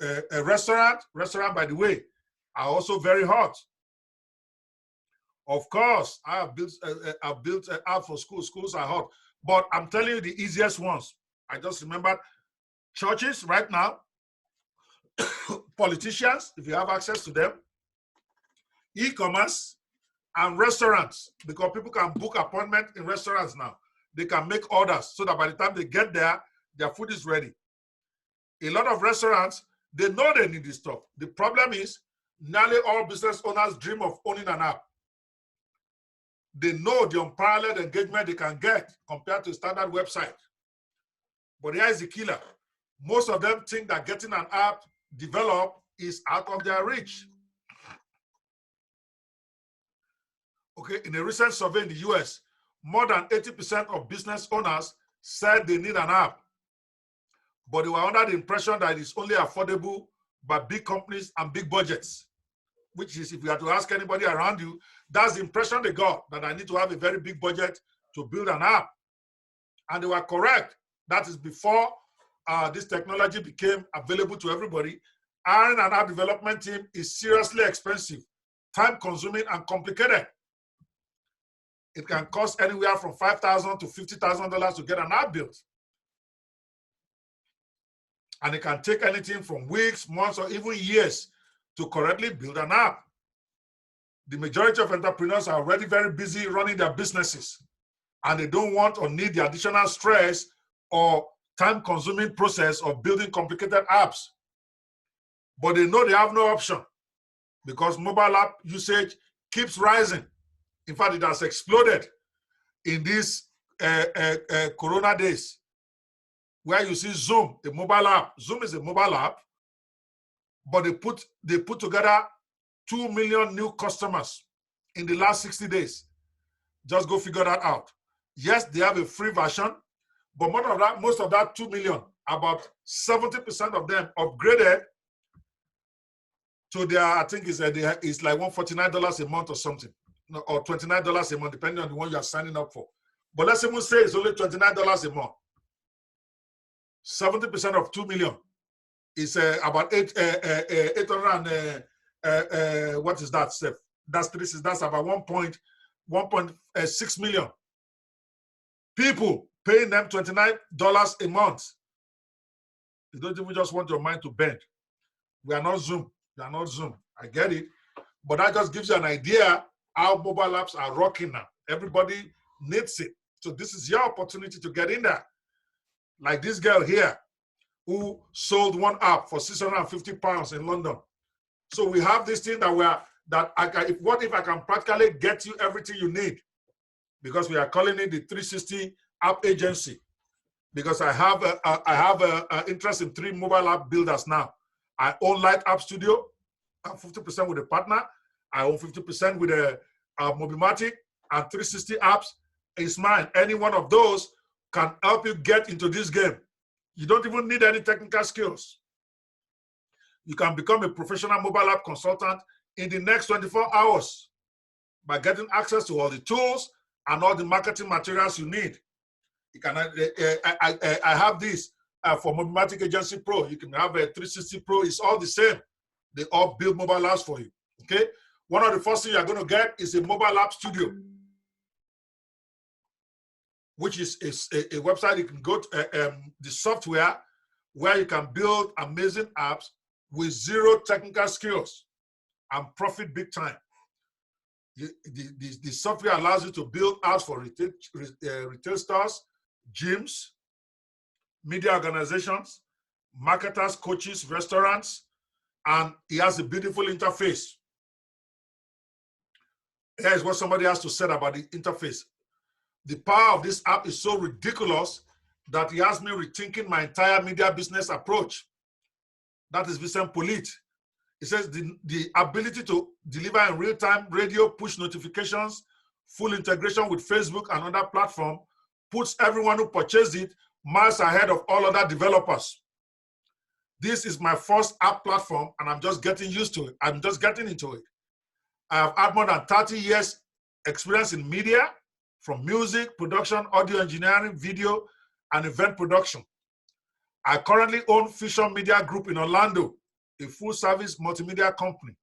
restaurant. Restaurant, by the way, are also very hot. Of course, I've built an app for schools. Schools are hot. But I'm telling you the easiest ones. I just remembered churches right now, politicians, if you have access to them, e-commerce, and restaurants, because people can book appointments in restaurants now. They can make orders so that by the time they get there, their food is ready. A lot of restaurants, they know they need this stuff. The problem is, nearly all business owners dream of owning an app. They know the unparalleled engagement they can get compared to a standard website. But here is the killer. Most of them think that getting an app developed is out of their reach. Okay, in a recent survey in the US, more than 80% of business owners said they need an app, but they were under the impression that it's only affordable by big companies and big budgets, which is, if you have to ask anybody around you, that's the impression they got, that I need to have a very big budget to build an app. And they were correct. That is before this technology became available to everybody. Hiring an app development team is seriously expensive, time-consuming, and complicated. It can cost anywhere from $5,000 to $50,000 to get an app built. And it can take anything from weeks, months, or even years to correctly build an app. The majority of entrepreneurs are already very busy running their businesses, and they don't want or need the additional stress or time-consuming process of building complicated apps. But they know they have no option because mobile app usage keeps rising. In fact, it has exploded in these Corona days, where you see Zoom, a mobile app. Zoom is a mobile app, but they put together 2 million new customers in the last 60 days. Just go figure that out. Yes, they have a free version, but most of that 2 million, about 70% of them upgraded to their, I think it's like $149 a month or something, or $29 a month, depending on the one you are signing up for. But let's even say it's only $29 a month. 70% of 2 million is about 800 what is that, Steph? That's about 1.6 million people paying them $29 a month. You don't even just want your mind to bend. We are not Zoom. We are not Zoom. I get it. But that just gives you an idea how mobile apps are rocking now. Everybody needs it. So this is your opportunity to get in there. Like this girl here who sold one app for £650 in London. So we have this thing what if I can practically get you everything you need? Because we are calling it the 360 app agency. Because I have an interest in 3 mobile app builders now. I own Light App Studio. I'm 50% with a partner. I own 50% with a Mobimatic, and 360 apps is mine. Any one of those can help you get into this game. You don't even need any technical skills. You can become a professional mobile app consultant in the next 24 hours by getting access to all the tools and all the marketing materials you need. You can, I have this for Mobimatic Agency Pro. You can have a 360 Pro. It's all the same. They all build mobile apps for you. Okay. One of the first things you're going to get is a mobile app studio, which is a website you can go to, the software where you can build amazing apps with zero technical skills and profit big time. The software allows you to build apps for retail stores, gyms, media organizations, marketers, coaches, restaurants, and it has a beautiful interface. Here's what somebody has to say about the interface. The power of this app is so ridiculous that it has me rethinking my entire media business approach. That is Vincent Polite. It says the ability to deliver in real-time radio push notifications, full integration with Facebook and other platforms puts everyone who purchased it miles ahead of all other developers. This is my first app platform and I'm just getting used to it. I'm just getting into it. I have had more than 30 years experience in media, from music, production, audio engineering, video, and event production. I currently own Fusion Media Group in Orlando, a full-service multimedia company.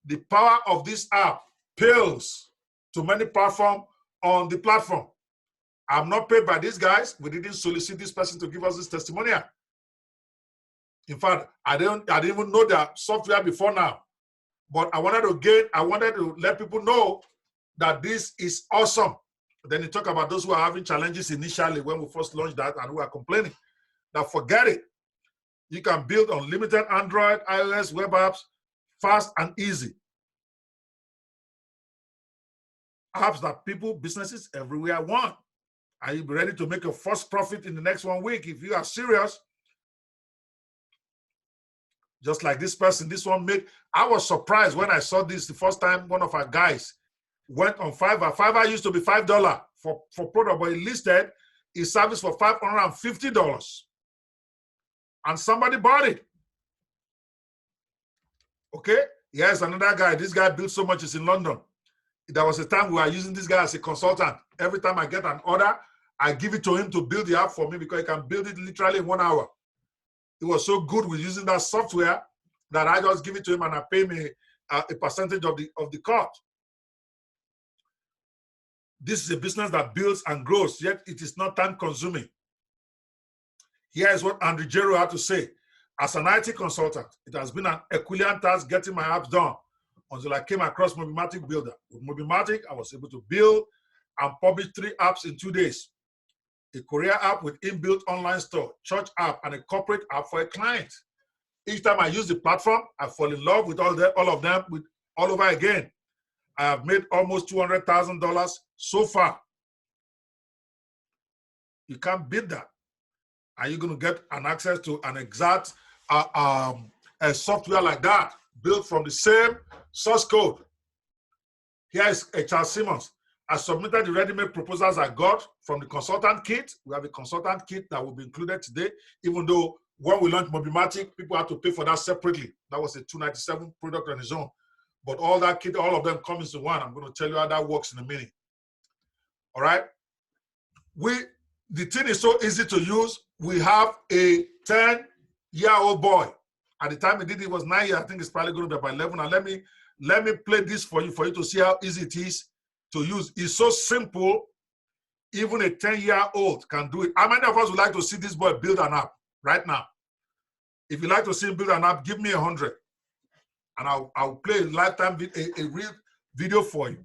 The power of this app pales to many platforms on the platform. I'm not paid by these guys. We didn't solicit this person to give us this testimonial. In fact, I didn't even know their software before now. But I wanted to let people know that this is awesome. Then you talk about those who are having challenges initially when we first launched that and who are complaining. Now forget it. You can build unlimited Android, iOS, web apps, fast and easy. Apps that people, businesses everywhere want. Are you ready to make your first profit in the next 1 week? If you are serious, just like this person, this one made, I was surprised when I saw this the first time. One of our guys went on Fiverr. Fiverr used to be $5 for product, but he listed his service for $550. And somebody bought it. Okay, here's another guy. This guy built so much, it's in London. There was a time we were using this guy as a consultant. Every time I get an order, I give it to him to build the app for me because he can build it literally in 1 hour. He was so good with using that software that I just give it to him and I pay me a percentage of the cost. This is a business that builds and grows, yet it is not time consuming. Here is what Andrew Jero had to say. As an IT consultant, it has been an Herculean task getting my apps done until I came across Mobimatic Builder. With Mobimatic, I was able to build and publish 3 apps in 2 days. A career app with inbuilt online store, church app, and a corporate app for a client. Each time I use the platform, I fall in love with all of them all over again. I have made almost $200,000 so far. You can't beat that. Are you going to get an access to an exact a software like that, built from the same source code? Here is Charles Simmons. I submitted the ready-made proposals I got from the consultant kit. We have a consultant kit that will be included today, even though when we launched Mobimatic, people had to pay for that separately. That was a $297 product on its own. But all that kit, all of them come into one. I'm going to tell you how that works in a minute. All right? The thing is so easy to use. We have a 10-year-old boy. At the time he did it, was 9 years. I think it's probably going to be about 11. And let me play this for you to see how easy it is to use. It's so simple, even a 10-year-old can do it. How many of us would like to see this boy build an app right now? If you'd like to see him build an app, give me 100. And I'll play a lifetime a real video for you.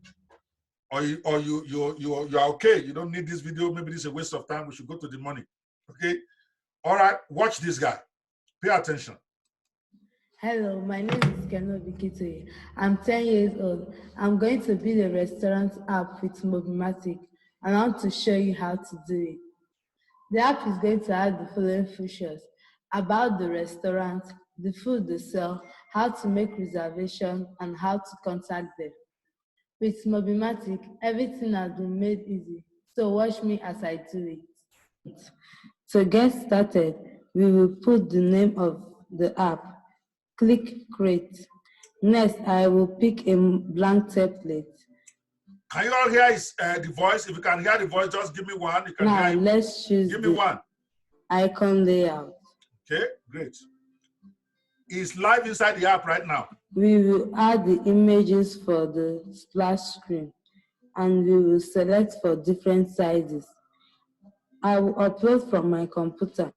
Or you're okay. You don't need this video. Maybe this is a waste of time. We should go to the money. Okay? All right, watch this guy. Pay attention. Hello, my name is Keno Bikitoye. I'm 10 years old. I'm going to build a restaurant app with Mobimatic, and I want to show you how to do it. The app is going to have the following features: about the restaurant, the food they sell, how to make reservations, and how to contact them. With Mobimatic, everything has been made easy, so watch me as I do it. To get started, we will put the name of the app. Click Create. Next, I will pick a blank template. Can you all hear the voice? If you can hear the voice, just give me one. You can Now, hear it. let's choose Give me one. Icon layout. Okay, great. It's live inside the app right now. We will add the images for the splash screen, and we will select for different sizes. I will upload from my computer.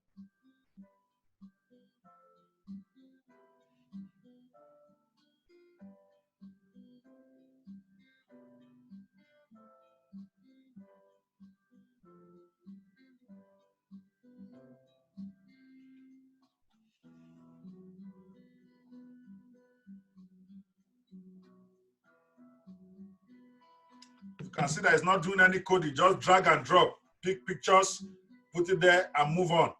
You can see that it's not doing any coding, just drag and drop. Pick pictures, put it there, and move on.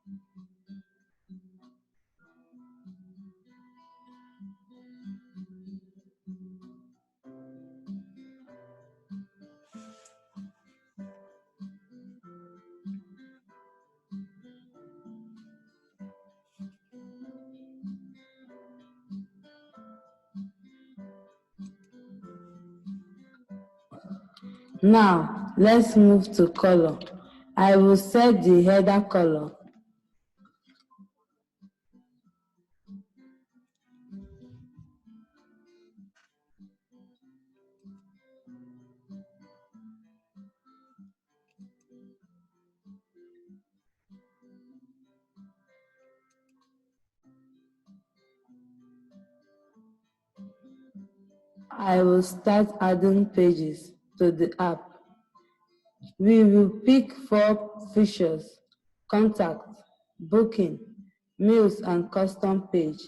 Now, let's move to color. I will set the header color. I will start adding pages to the app. We will pick 4 features: contact, booking, meals, and custom page.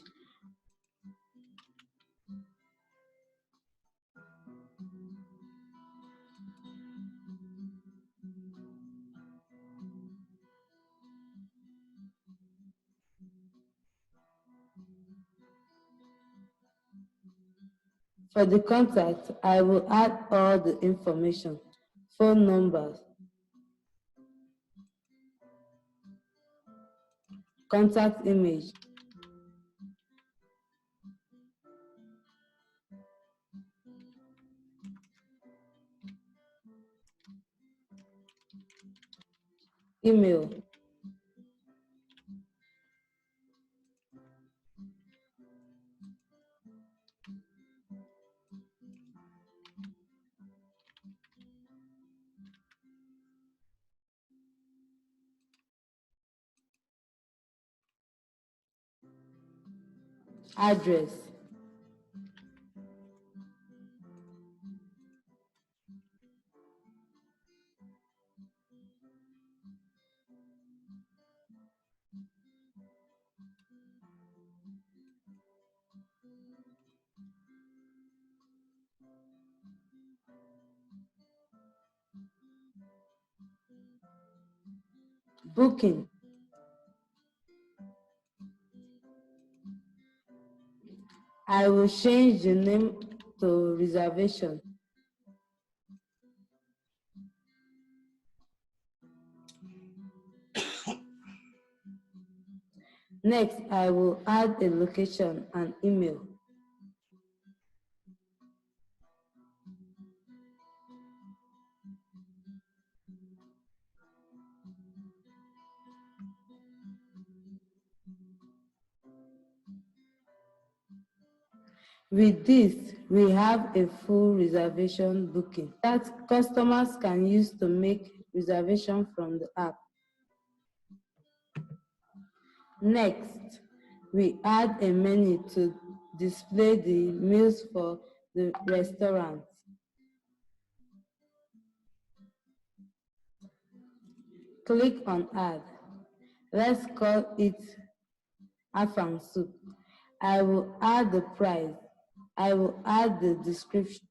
For the contact, I will add all the information: phone numbers, contact image, email, address. Booking. I will change the name to reservation. Next, I will add a location and email. With this, we have a full reservation booking that customers can use to make reservation from the app. Next, we add a menu to display the meals for the restaurant. Click on Add. Let's call it Afang Soup. I will add the price. I will add the description.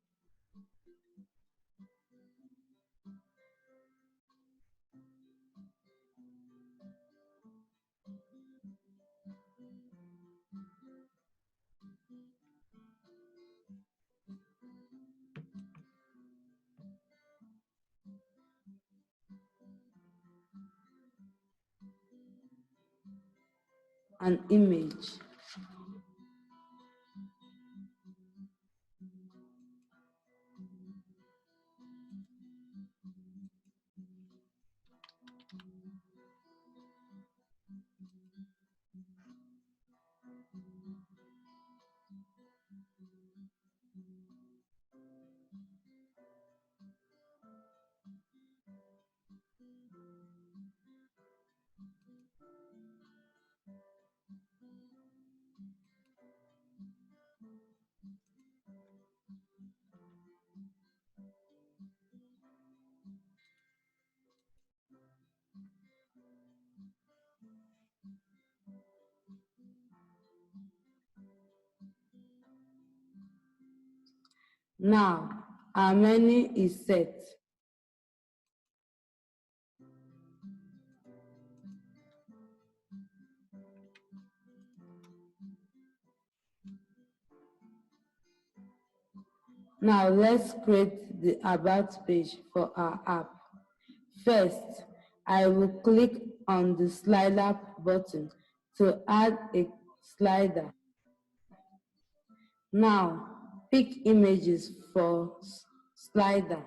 An image. Now, our menu is set. Now, let's create the About page for our app. First, I will click on the slider button to add a slider. Now, pick images for slider.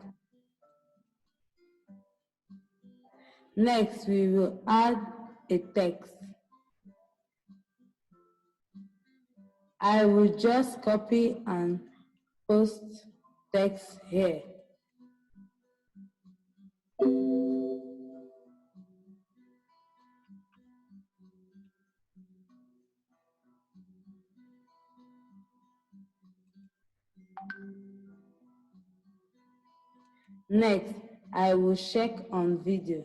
Next, we will add a text. I will just copy and post text here. Next, I will check on video.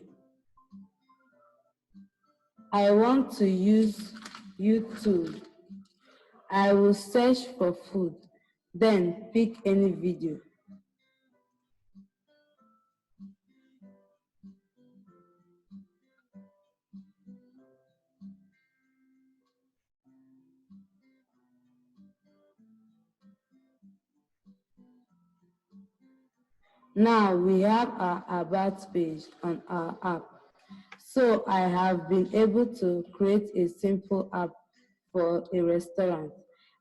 I want to use YouTube. I will search for food, then pick any video. Now we have our About page on our app. So I have been able to create a simple app for a restaurant.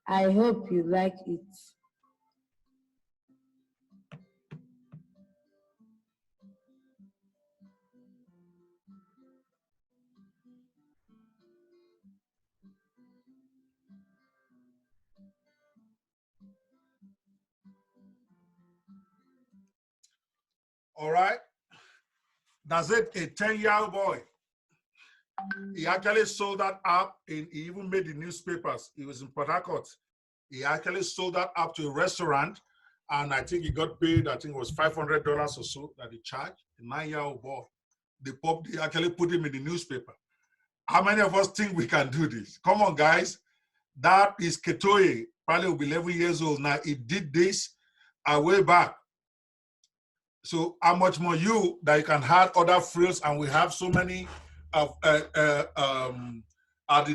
I hope you like it. All right. That's it, a 10-year-old boy. He actually sold that app, and he even made the newspapers. He was in Port Harcourt. He actually sold that app to a restaurant, and I think he got paid, I think it was $500 or so that he charged, a 9-year-old boy. They actually put him in the newspaper. How many of us think we can do this? Come on, guys. That is Ketoye, probably will be 11 years old now. He did this way back. So how much more you that you can have other frills, and we have so many of the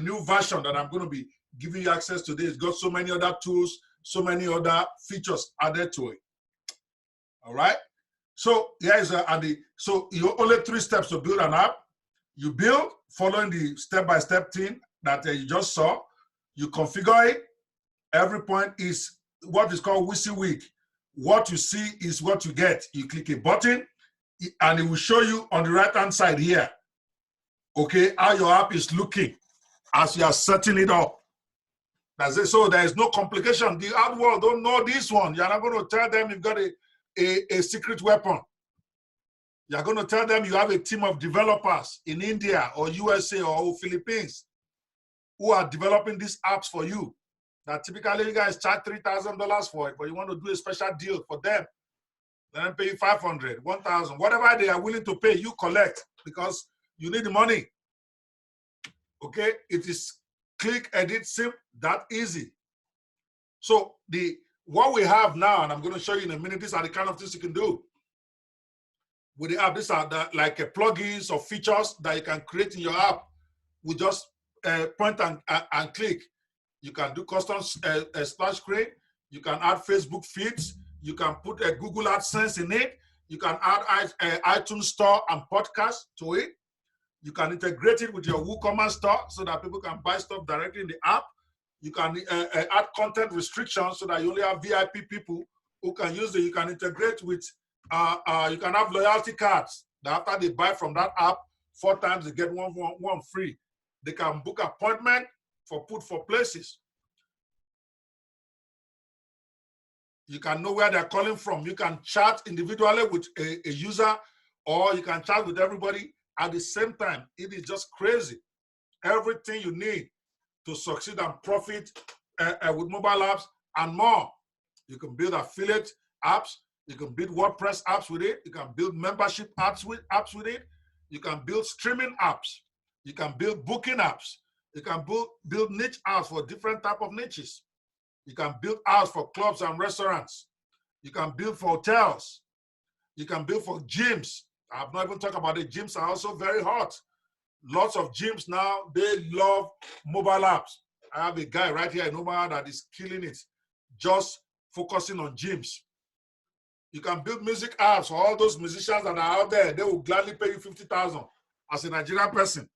new version that I'm going to be giving you access to. It's got so many other tools, so many other features added to it. All right. So here is so you only 3 steps to build an app. You build following the step-by-step thing that you just saw. You configure it. Every point is what is called WYSIWYG. What you see is what you get. You click a button, and it will show you on the right-hand side here, okay, how your app is looking as you are setting it up. That's it. So there is no complication. The ad world don't know this one. You're not going to tell them you've got a secret weapon. You're going to tell them you have a team of developers in India or USA or Philippines who are developing these apps for you. That typically you guys charge $3,000 for it, but you want to do a special deal for them. Then pay you $500, $1,000, whatever they are willing to pay, you collect because you need the money. Okay, it is click, edit, simp, that easy. So what we have now, and I'm going to show you in a minute, these are the kind of things you can do with the app. These are like plugins or features that you can create in your app with just point and click. You can do custom splash screen. You can add Facebook feeds. You can put a Google AdSense in it. You can add iTunes Store and podcast to it. You can integrate it with your WooCommerce store so that people can buy stuff directly in the app. You can add content restrictions so that you only have VIP people who can use it. You can integrate with, you can have loyalty cards that after they buy from that app, 4 times they get one free. They can book appointment for places. You can know where they're calling from. You can chat individually with a user, or you can chat with everybody at the same time. It is just crazy. Everything you need to succeed and profit with mobile apps and more. You can build affiliate apps. You can build WordPress apps with it. You can build membership apps with it. You can build streaming apps. You can build booking apps. You can build niche apps for different type of niches. You can build apps for clubs and restaurants. You can build for hotels. You can build for gyms. I've not even talked about it. Gyms are also very hot. Lots of gyms now, they love mobile apps. I have a guy right here in Omaha that is killing it, just focusing on gyms. You can build music apps for all those musicians that are out there. They will gladly pay you 50,000 as a Nigerian person,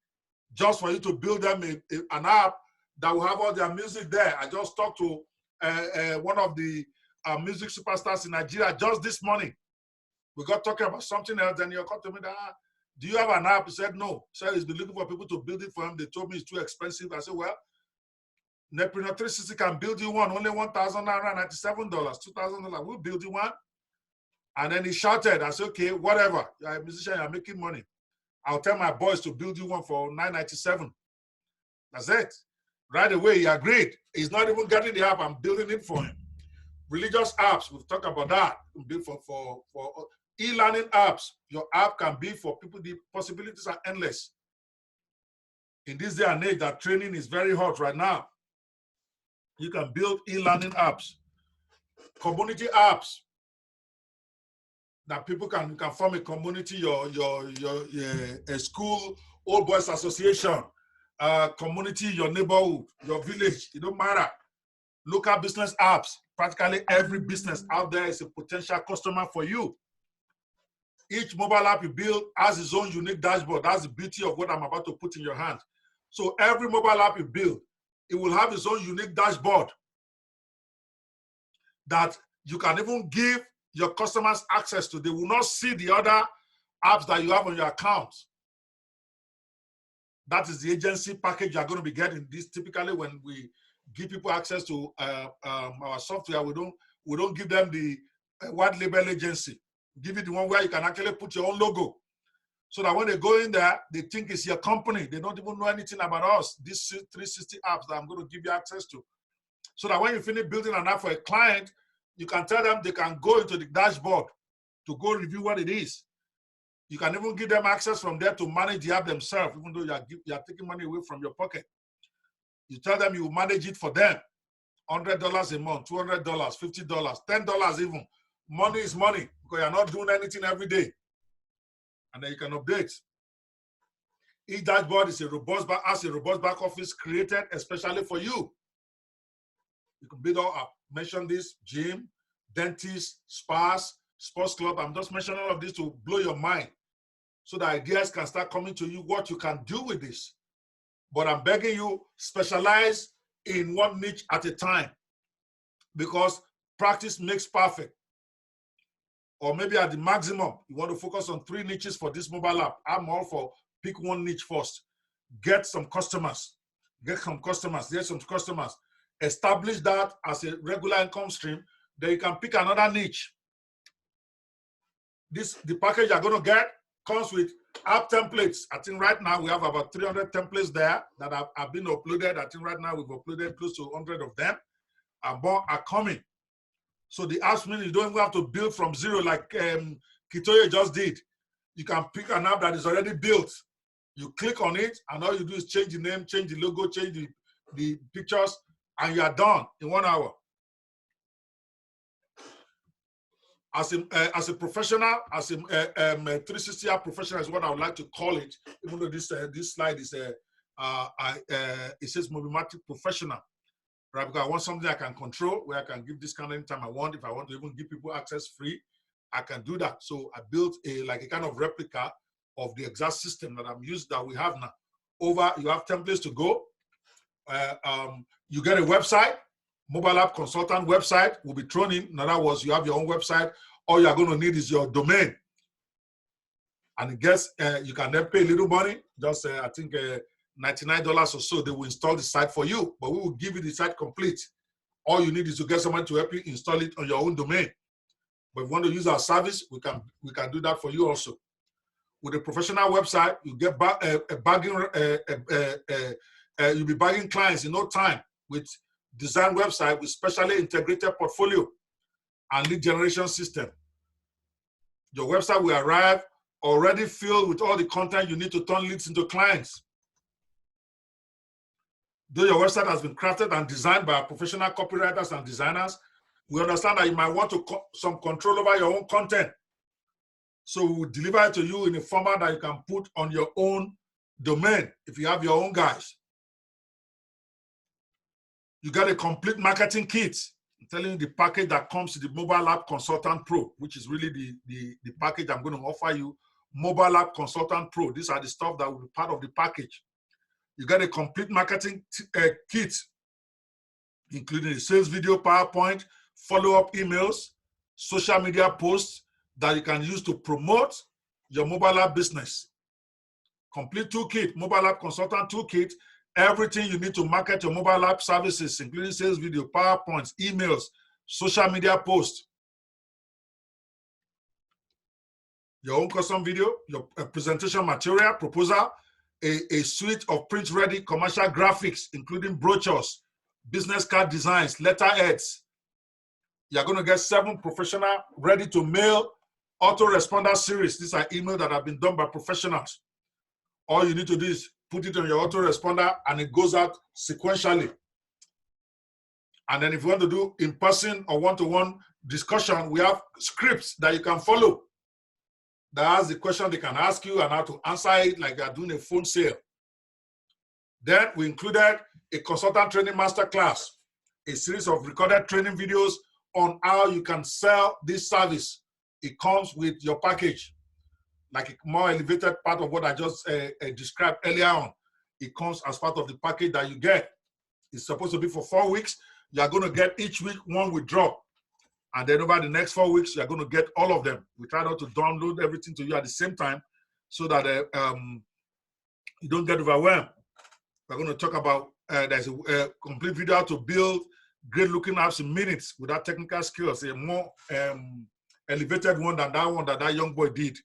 just for you to build them an app that will have all their music there. I just talked to one of the music superstars in Nigeria just this morning. We got talking about something else, and he called to me that, do you have an app? He said, no. He said he's been looking for people to build it for him. They told me it's too expensive. I said, well, Nepreneur 360 can build you one, only $1,997, $2,000. We'll build you one. And then he shouted, I said, okay, whatever. You're a musician, you're making money. I'll tell my boys to build you one for $997. That's it. Right away, he agreed. He's not even getting the app. I'm building it for him. Religious apps, we've talked about that. Build for e-learning apps. Your app can be for people. The possibilities are endless. In this day and age, that training is very hot right now. You can build e-learning apps. Community apps that people can form a community, a school, old boys association, community, your neighborhood, your village, it don't matter. Local business apps. Practically every business out there is a potential customer for you. Each mobile app you build has its own unique dashboard. That's the beauty of what I'm about to put in your hand. So every mobile app you build, it will have its own unique dashboard that you can even give your customers access to. They will not see the other apps that you have on your account. That is the agency package you're going to be getting. This typically when we give people access to our software, we don't give them the white label agency. Give it the one where you can actually put your own logo, so that when they go in there, they think it's your company. They don't even know anything about us. These 360 apps that I'm going to give you access to, so that when you finish building an app for a client, you can tell them they can go into the dashboard to go review what it is. You can even give them access from there to manage the app themselves, even though you are taking money away from your pocket. You tell them you manage it for them. $100 a month, $200, $50, $10 even. Money is money because you're not doing anything every day. And then you can update. Each dashboard is a robust back office created especially for you. You can build all up. Mention this: gym, dentist, spas, sports club. I'm just mentioning all of this to blow your mind, so that ideas can start coming to you what you can do with this. But I'm begging you, specialize in one niche at a time, because practice makes perfect. Or maybe at the maximum, you want to focus on 3 niches for this mobile app. I'm all for pick one niche first. Get some customers. Get some customers. Establish that as a regular income stream. Then you can pick another niche. The package you're going to get comes with app templates. I think right now we have about 300 templates there that have been uploaded. I think right now we've uploaded close to 100 of them. And more are coming. So the apps mean you don't even have to build from zero like Kitoye just did. You can pick an app that is already built. You click on it, and all you do is change the name, change the logo, change the pictures, and you are done in 1 hour. As a professional, as a 360 app professional is what I would like to call it, even though this slide is it says Mobimatic professional. Right, because I want something I can control, where I can give discount anytime I want. If I want to even give people access free, I can do that. So I built a kind of replica of the exact system that we have now. You have templates to go. You get a website, mobile app consultant website will be thrown in. In other words, you have your own website. All you're going to need is your domain. And it gets, you can then pay a little money, just I think $99 or so. They will install the site for you, but we will give you the site complete. All you need is to get someone to help you install it on your own domain. But if you want to use our service, we can do that for you also. With a professional website, you get you'll be bagging clients in no time with design website with specially integrated portfolio and lead generation system. Your website will arrive already filled with all the content you need to turn leads into clients. Though your website has been crafted and designed by professional copywriters and designers, We understand that you might want to some control over your own content. So we will deliver it to you in a format that you can put on your own domain if you have your own guys. You got a complete marketing kit. I'm telling you the package that comes to the Mobile App Consultant Pro, which is really the package I'm going to offer you. Mobile App Consultant Pro. These are the stuff that will be part of the package. You got a complete marketing kit, including a sales video, PowerPoint, follow-up emails, social media posts that you can use to promote your mobile app business. Complete toolkit, Mobile App Consultant Toolkit, everything you need to market your mobile app services, including sales video, PowerPoints, emails, social media posts, your own custom video, your presentation material, proposal, a suite of print-ready commercial graphics, including brochures, business card designs, letterheads. You're going to get 7 professional ready-to-mail autoresponder series. These are emails that have been done by professionals. All you need to do is put it on your autoresponder and it goes out sequentially. And then if you want to do in-person or one-to-one discussion, we have scripts that you can follow. That has the question they can ask you and how to answer it like you're doing a phone sale. Then we included a consultant training masterclass, a series of recorded training videos on how you can sell this service. It comes with your package, like a more elevated part of what I just described earlier on. It comes as part of the package that you get. It's supposed to be for 4 weeks. You're going to get each week one will drop. And then over the next 4 weeks, you're going to get all of them. We try not to download everything to you at the same time so that you don't get overwhelmed. We're going to talk about there's a complete video how to build great looking apps in minutes without technical skills, a more elevated one than that young boy did.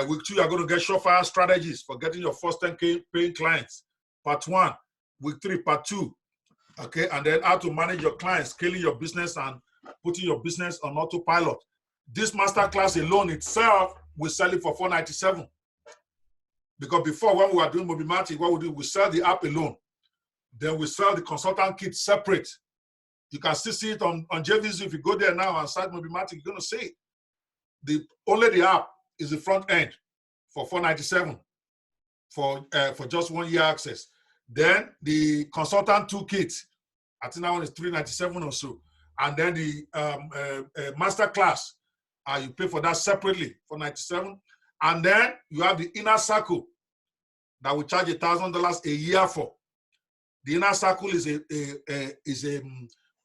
Week 2, you're going to get surefire strategies for getting your first 10K paying clients. Part 1. Week 3, part 2. Okay, and then how to manage your clients, scaling your business and putting your business on autopilot. This masterclass alone itself, we sell it for $497. Because before, when we were doing Mobimatic, what we do, we sell the app alone. Then we sell the consultant kit separate. You can still see it on JVZoo. If you go there now and start Mobimatic, you're going to see it. Only the app is the front end for $497 for just 1 year access. Then the consultant toolkit, I think that one is $397 or so. And then the master class, you pay for that separately for $97. And then you have the inner circle that we charge $1,000 a year for. The inner circle is a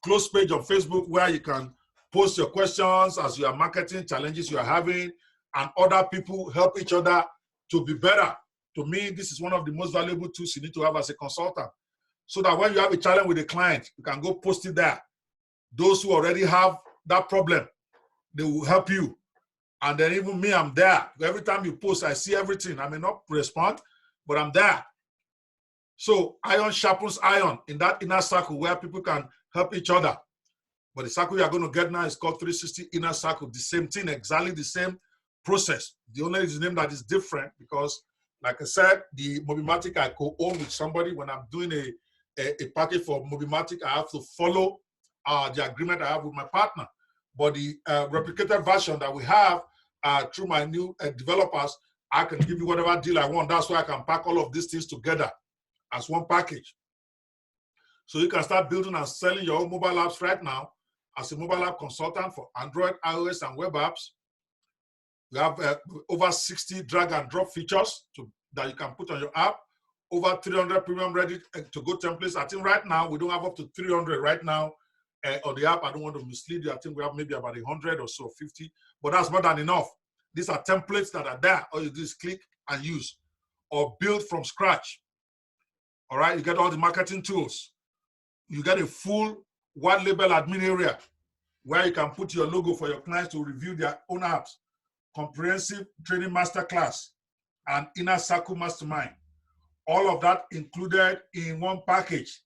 closed page on Facebook where you can post your questions as you are marketing, challenges you are having, and other people help each other to be better. To me, this is one of the most valuable tools you need to have as a consultant. So that when you have a challenge with a client, you can go post it there. Those who already have that problem, they will help you. And then even me, I'm there. Every time you post, I see everything. I may not respond, but I'm there. So iron sharpens iron in that inner circle where people can help each other. But the circle you're going to get now is called 360 Inner Circle. The same thing, exactly the same process. The only name that is different because, like I said, the Mobimatic I co-own with somebody. When I'm doing a package for Mobimatic, I have to follow the agreement I have with my partner. But the replicated version that we have through my new developers, I can give you whatever deal I want. That's why I can pack all of these things together as one package. So you can start building and selling your own mobile apps right now as a mobile app consultant for Android, iOS, and web apps. We have over 60 drag and drop features that you can put on your app. Over 300 premium ready to go templates. I think right now we don't have up to 300 right now on the app. I don't want to mislead you. I think we have maybe about 100 or so, 50, but that's more than enough. These are templates that are there. All you do is click and use or build from scratch. All right, you get all the marketing tools. You get a full white label admin area where you can put your logo for your clients to review their own apps. Comprehensive training masterclass and inner circle mastermind. All of that included in one package.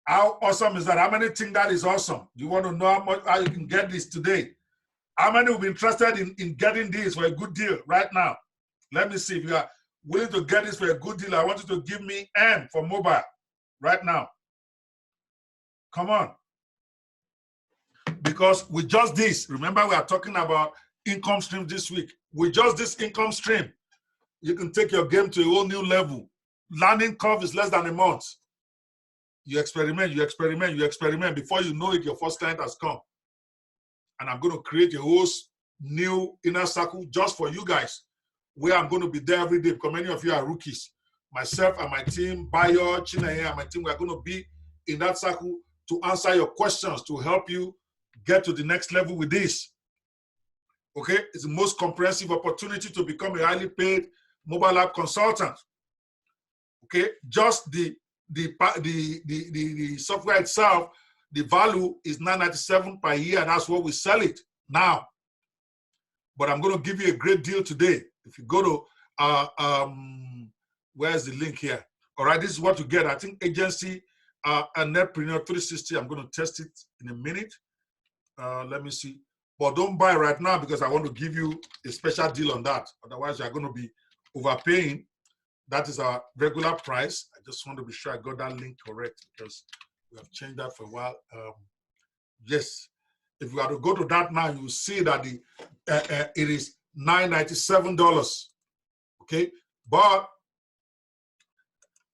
How awesome is that? How many think that is awesome? Do you want to know how you can get this today? How many will be interested in getting this for a good deal right now? Let me see if you are willing to get this for a good deal. I want you to give me M for mobile right now. Come on. Because because with just this, remember we are talking about income stream this week. With just this income stream, you can take your game to a whole new level. Learning curve is less than a month. You experiment, you experiment, you experiment. Before you know it, your first client has come. And I'm going to create a whole new inner circle just for you guys, where I'm going to be there every day, because many of you are rookies. Myself and my team, Bayo, Chinaye, and my team, we're going to be in that circle to answer your questions, to help you get to the next level with this. Okay? It's the most comprehensive opportunity to become a highly paid mobile app consultant. Okay? Just the software itself, the value is $997 per year. That's what we sell it now. But I'm going to give you a great deal today. If you go to, where's the link here? All right, this is what you get. I think agency and Netpreneur 360. I'm going to test it in a minute. Let me see. But don't buy right now because I want to give you a special deal on that. Otherwise, you're going to be overpaying. That is our regular price. I just want to be sure I got that link correct because we have changed that for a while. Yes, if you are to go to that now, you will see that it is $997. Okay, but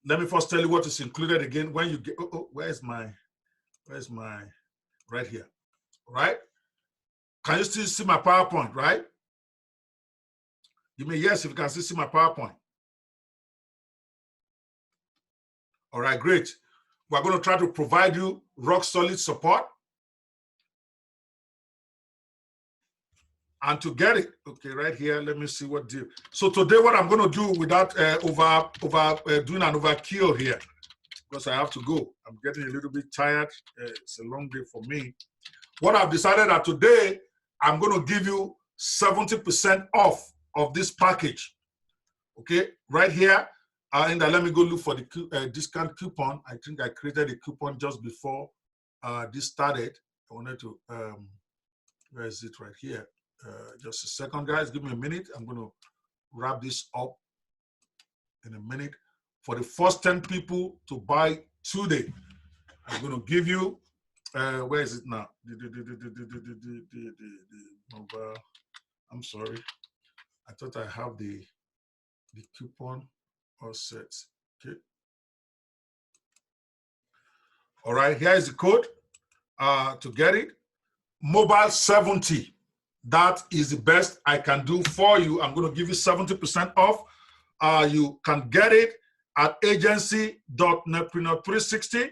let me first tell you what is included again. When you get, where's my, right here, right? Can you still see my PowerPoint, right? You may yes if you can still see my PowerPoint. All right, great. We're going to try to provide you rock solid support. And to get it, okay, right here, let me see what deal. So today, what I'm going to do without doing an overkill here, because I have to go. I'm getting a little bit tired. It's a long day for me. What I've decided that today, I'm going to give you 70% off of this package. Okay, right here. And let me go look for the discount coupon. I think I created a coupon just before this started. I wanted to, where is it right here? Just a second, guys. Give me a minute. I'm going to wrap this up in a minute. For the first 10 people to buy today, I'm going to give you, where is it now? I'm sorry. I thought I have the coupon all set. Okay. All right, here is the code to get it. Mobile 70. That is the best I can do for you. I'm going to give you 70% off. You can get it at agency.netpreneur360.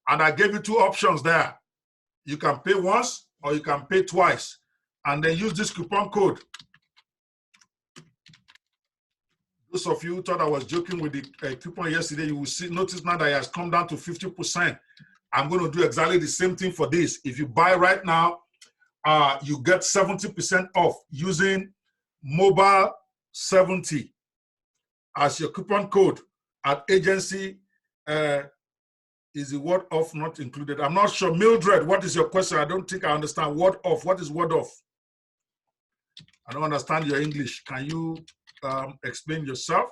And I gave you two options there. You can pay once or you can pay twice. And then use this coupon code. Those of you who thought I was joking with the coupon yesterday, you will notice now that it has come down to 50%. I'm going to do exactly the same thing for this. If you buy right now, you get 70% off using mobile 70 as your coupon code at agency. Is the word off not included? I'm not sure. Mildred, what is your question? I don't think I understand. Word off. What is word off? I don't understand your English. Can you explain yourself?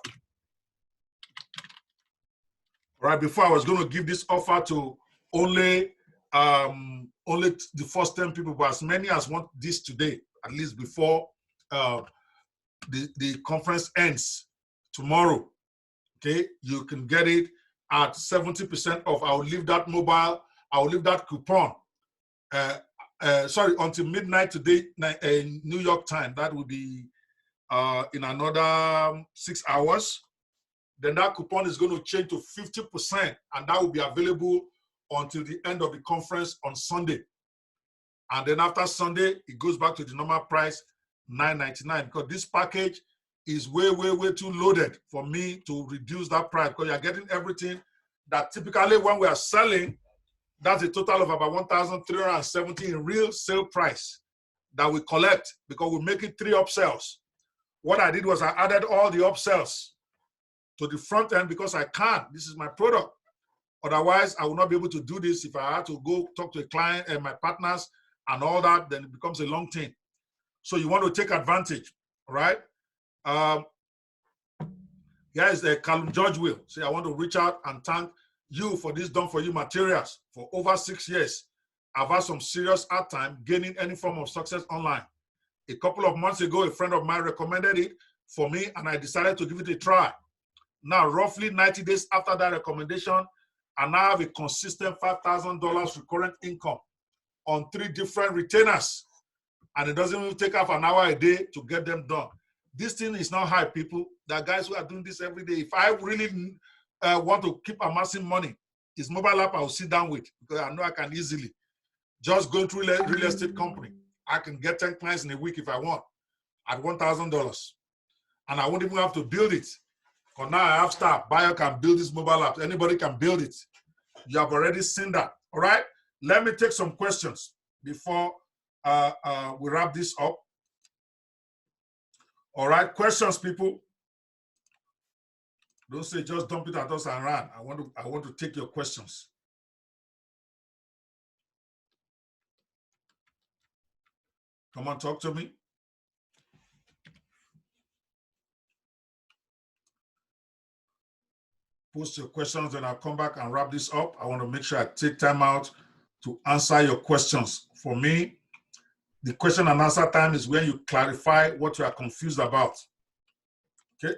All right, before I was going to give this offer to only the first 10 people, but as many as want this today, at least before the conference ends tomorrow, okay, you can get it at 70% off. I'll leave that mobile, I'll leave that coupon, sorry, until midnight today, New York time. That will be in another 6 hours. Then that coupon is going to change to 50%, and that will be available until the end of the conference on Sunday. And then after Sunday, it goes back to the normal price, $9.99, because this package is way, way, way too loaded for me to reduce that price, because you're getting everything that typically when we are selling, that's a total of about $1,370 in real sale price that we collect, because we make it 3 upsells. What I did was I added all the upsells to the front end because I can't. This is my product. Otherwise, I will not be able to do this. If I had to go talk to a client and my partners and all that, then it becomes a long thing. So you want to take advantage, right? Here is the Callum George will say, I want to reach out and thank you for this done for you materials for over 6 years. I've had some serious hard time gaining any form of success online. A couple of months ago, a friend of mine recommended it for me, and I decided to give it a try. Now, roughly 90 days after that recommendation, I now have a consistent $5,000 recurrent income on 3 different retainers. And it doesn't even take half an hour a day to get them done. This thing is not high, people. There are guys who are doing this every day. If I really want to keep amassing money, it's mobile app I will sit down with, because I know I can easily just go into real estate company. I can get 10 clients in a week if I want at $1,000. And I won't even have to build it. Because now I have staff. Buyer can build this mobile app. Anybody can build it. You have already seen that. All right. Let me take some questions before we wrap this up. All right. Questions, people. Don't say just dump it at us and run. I want to take your questions. Come on, talk to me. Post your questions, and I'll come back and wrap this up. I want to make sure I take time out to answer your questions. For me, the question and answer time is when you clarify what you are confused about. Okay.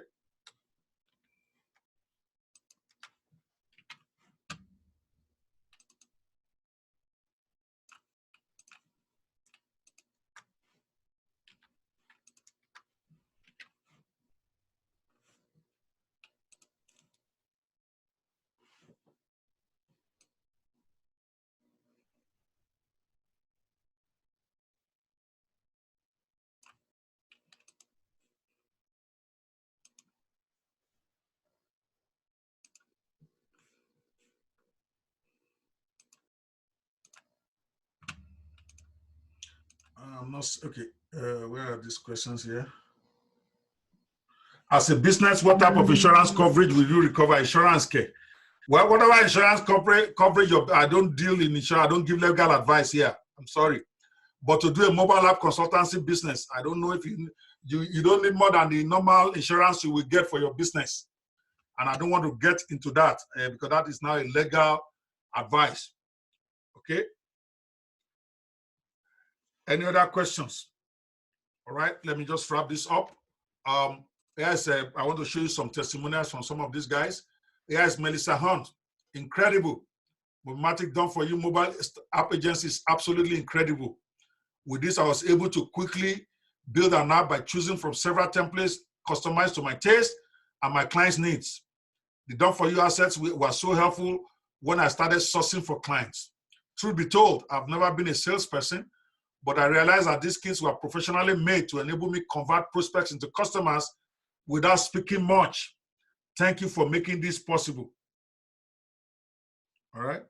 I'm not okay. Where are these questions here? As a business, what type of insurance coverage will you recover? Insurance care. Well, whatever insurance coverage, I don't deal in insurance. I don't give legal advice here. I'm sorry. But to do a mobile app consultancy business, I don't know if you don't need more than the normal insurance you will get for your business. And I don't want to get into that because that is now a legal advice. Okay. Any other questions? All right. Let me just wrap this up. Yes, I want to show you some testimonials from some of these guys. Here's Melissa Hunt. Incredible. Mobmatic done for you mobile app agency is absolutely incredible. With this, I was able to quickly build an app by choosing from several templates customized to my taste and my clients' needs. The done for you assets were so helpful when I started sourcing for clients. Truth be told, I've never been a salesperson, but I realized that these kits were professionally made to enable me convert prospects into customers without speaking much. Thank you for making this possible. All right.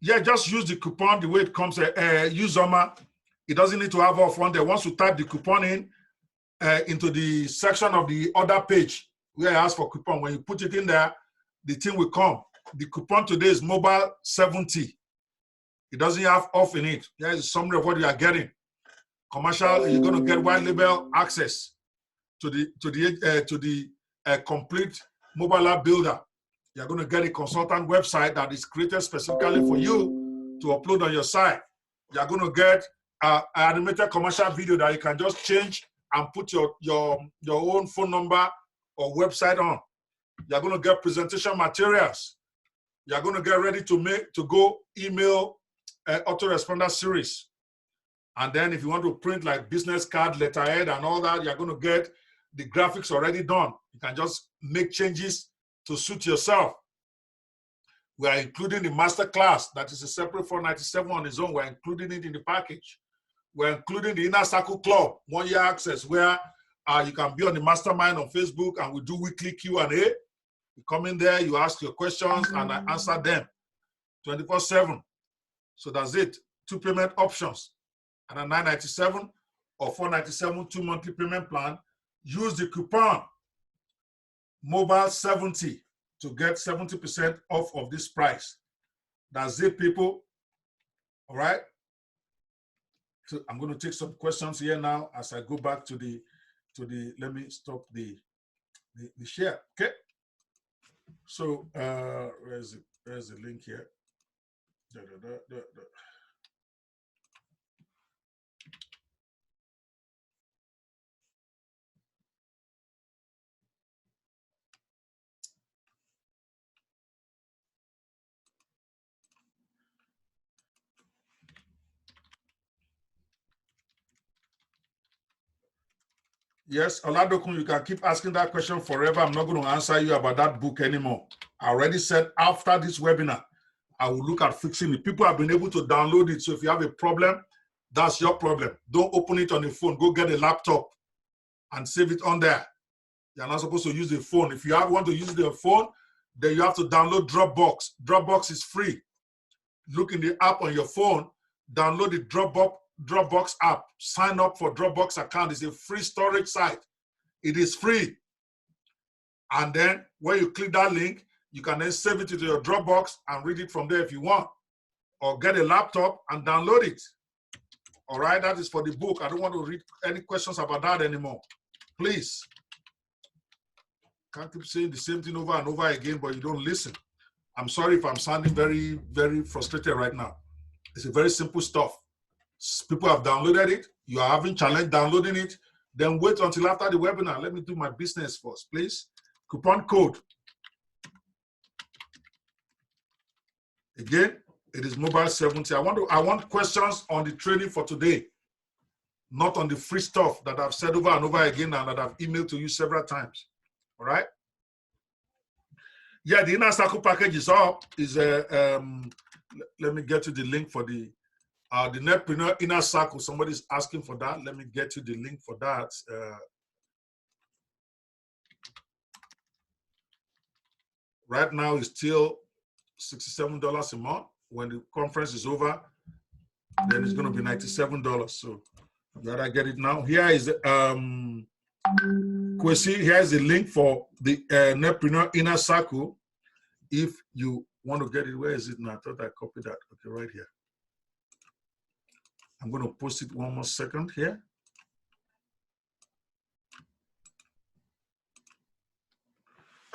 Yeah, just use the coupon the way it comes. Use Zoma. It doesn't need to have off one there. Once you type the coupon in into the section of the other page where I ask for coupon, when you put it in there, the thing will come. The coupon today is mobile 70. It doesn't have off in it. There is a summary of what you are getting. Commercial, you're going to get white label access to the complete mobile app builder. You're going to get a consultant website that is created specifically for you to upload on your site. You're going to get an animated commercial video that you can just change and put your own phone number or website on. You're going to get presentation materials. You're going to get ready to go email autoresponder series. And then if you want to print like business card, letterhead, and all that, you're going to get the graphics already done. You can just make changes to suit yourself. We are including the masterclass that is a separate $497 on its own. We're including it in the package. We're including the Inner Circle Club, 1 year access, where you can be on the mastermind on Facebook, and we do weekly Q&A. You come in there, you ask your questions, and I answer them 24/7. So that's it. 2 payment options, and a $997 or $497 2 monthly payment plan. Use the coupon mobile 70 to get 70% off of this price. That's it, people. All right. So I'm going to take some questions here now as I go back to the let me stop the share. Okay. So where's the link here? Yes, Oladokun, you can keep asking that question forever. I'm not going to answer you about that book anymore. I already said after this webinar, I will look at fixing it. People have been able to download it. So if you have a problem, that's your problem. Don't open it on the phone. Go get a laptop and save it on there. You're not supposed to use the phone. If you want to use the phone, then you have to download Dropbox. Dropbox is free. Look in the app on your phone, download the Dropbox app, sign up for Dropbox account. It's a free storage site. It is free. And then when you click that link, you can then save it to your Dropbox and read it from there if you want. Or get a laptop and download it. All right, that is for the book. I don't want to read any questions about that anymore. Please. Can't keep saying the same thing over and over again, but you don't listen. I'm sorry if I'm sounding very, very frustrated right now. It's a very simple stuff. People have downloaded it. You are having challenge downloading it. Then wait until after the webinar. Let me do my business first, please. Coupon code. Again, it is mobile 70. I want questions on the training for today, not on the free stuff that I've said over and over again and that I've emailed to you several times. All right. Yeah, the Inner Circle package is up. Let me get you the link for the Netpreneur Inner Circle. Somebody's asking for that. Let me get you the link for that. Right now, it's still $67 a month. When the conference is over, then it's going to be $97. So you gotta get it now. Here is Kwesi. Here's the link for the Netpreneur Inner Circle. If you want to get it, where is it now? I thought I copied that. Okay, right here. I'm going to post it one more second here.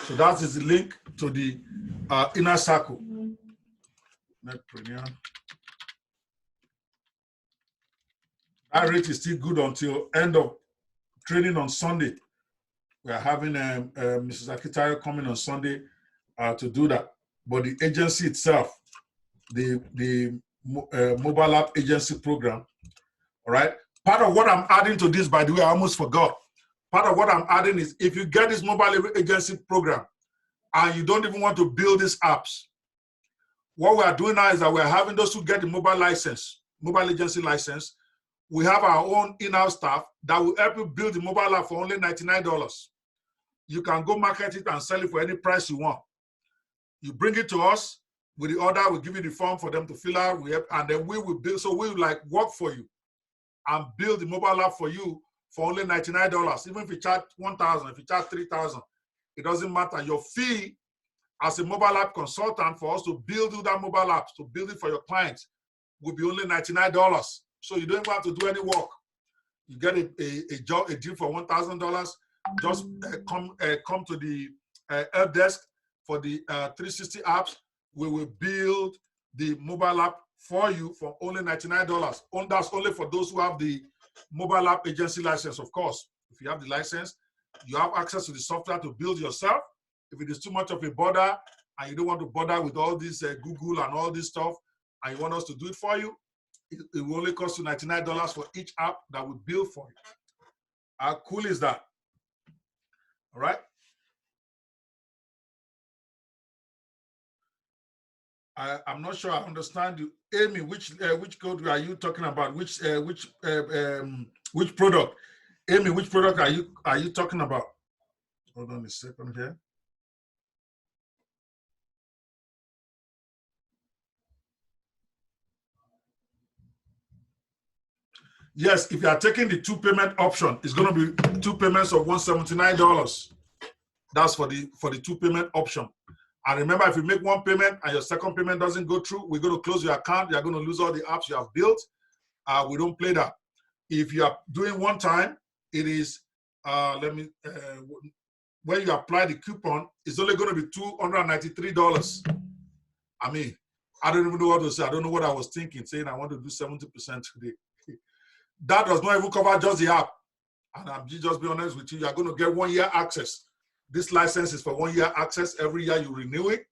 So that is the link to the Inner Circle. Netpreneur. That rate is still good until end of training on Sunday. We are having Mrs. Akitayo coming on Sunday to do that. But the agency itself, the mobile app agency program, all right? Part of what I'm adding to this, by the way, I almost forgot. Part of what I'm adding is if you get this mobile agency program and you don't even want to build these apps, what we are doing now is that we're having those who get the mobile license, mobile agency license. We have our own in-house staff that will help you build the mobile app for only $99. You can go market it and sell it for any price you want. You bring it to us with the order, we give you the form for them to fill out, and then we will build. So we will like work for you and build the mobile app for you for only $99. Even if you charge $1,000, if you charge $3,000, it doesn't matter. Your fee as a mobile app consultant for us to build you that mobile app, to build it for your clients, will be only $99. So you don't even have to do any work. You get a deal for $1,000. Just come to the help desk for the 360 apps. We will build the mobile app for you for only $99. That's only for those who have the mobile app agency license, of course. If you have the license, you have access to the software to build yourself. If it is too much of a bother and you don't want to bother with all this Google and all this stuff, and you want us to do it for you, it will only cost you $99 for each app that we build for you. How cool is that? All right. I'm not sure I understand you. Amy, which code are you talking about? Which product? Amy, which product are you talking about? Hold on a second here. Yes, if you are taking the 2 payment option, it's going to be 2 payments of $179. That's for the 2 payment option. And remember, if you make 1 payment and your second payment doesn't go through, we're going to close your account. You're going to lose all the apps you have built. We don't play that. If you are doing 1 time, it is, when you apply the coupon, it's only going to be $293. I mean, I don't even know what to say. I don't know what I was thinking, saying I want to do 70% today. That does not even cover just the app. And I'm just be honest with you, you're going to get 1 year access. This license is for 1 year access. Every year you renew it.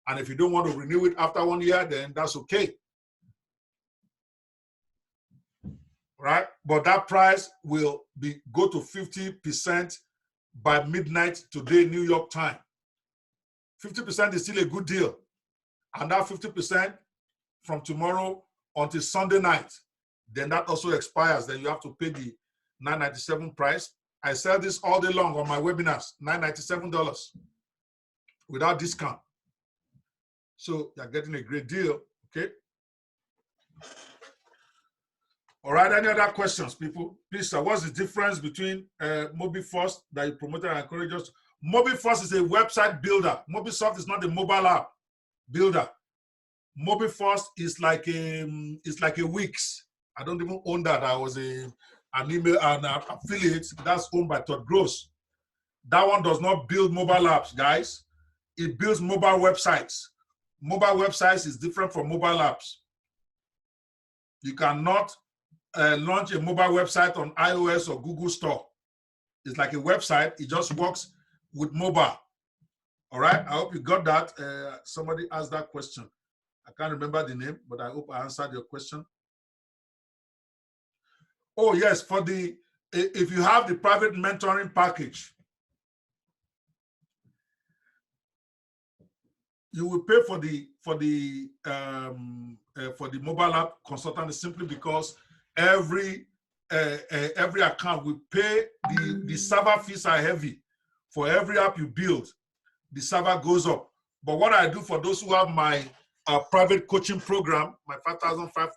And if you don't want to renew it after 1 year, then that's okay. Right? But that price will go to 50% by midnight today, New York time. 50% is still a good deal. And that 50% from tomorrow until Sunday night, then that also expires. Then you have to pay the $9.97 price. I sell this all day long on my webinars, $9.97 without discount. So you're getting a great deal, okay? All right, any other questions, people? Please, sir, what's the difference between MobiFirst that you promoted and encouraged us? MobiFirst is a website builder. Mobisoft is not a mobile app builder. MobiFirst is like a Wix. I don't even own that. I was an affiliate that's owned by Todd Gross. That one does not build mobile apps, guys. It builds mobile websites. Mobile websites is different from mobile apps. You cannot launch a mobile website on iOS or Google Store. It's like a website. It just works with mobile. All right. I hope you got that. Somebody asked that question. I can't remember the name, but I hope I answered your question. Oh, yes. If you have the private mentoring package, you will pay for the mobile app consultant simply because every account will pay the server fees are heavy. For every app you build, the server goes up. But what I do for those who have my private coaching program, my 5,005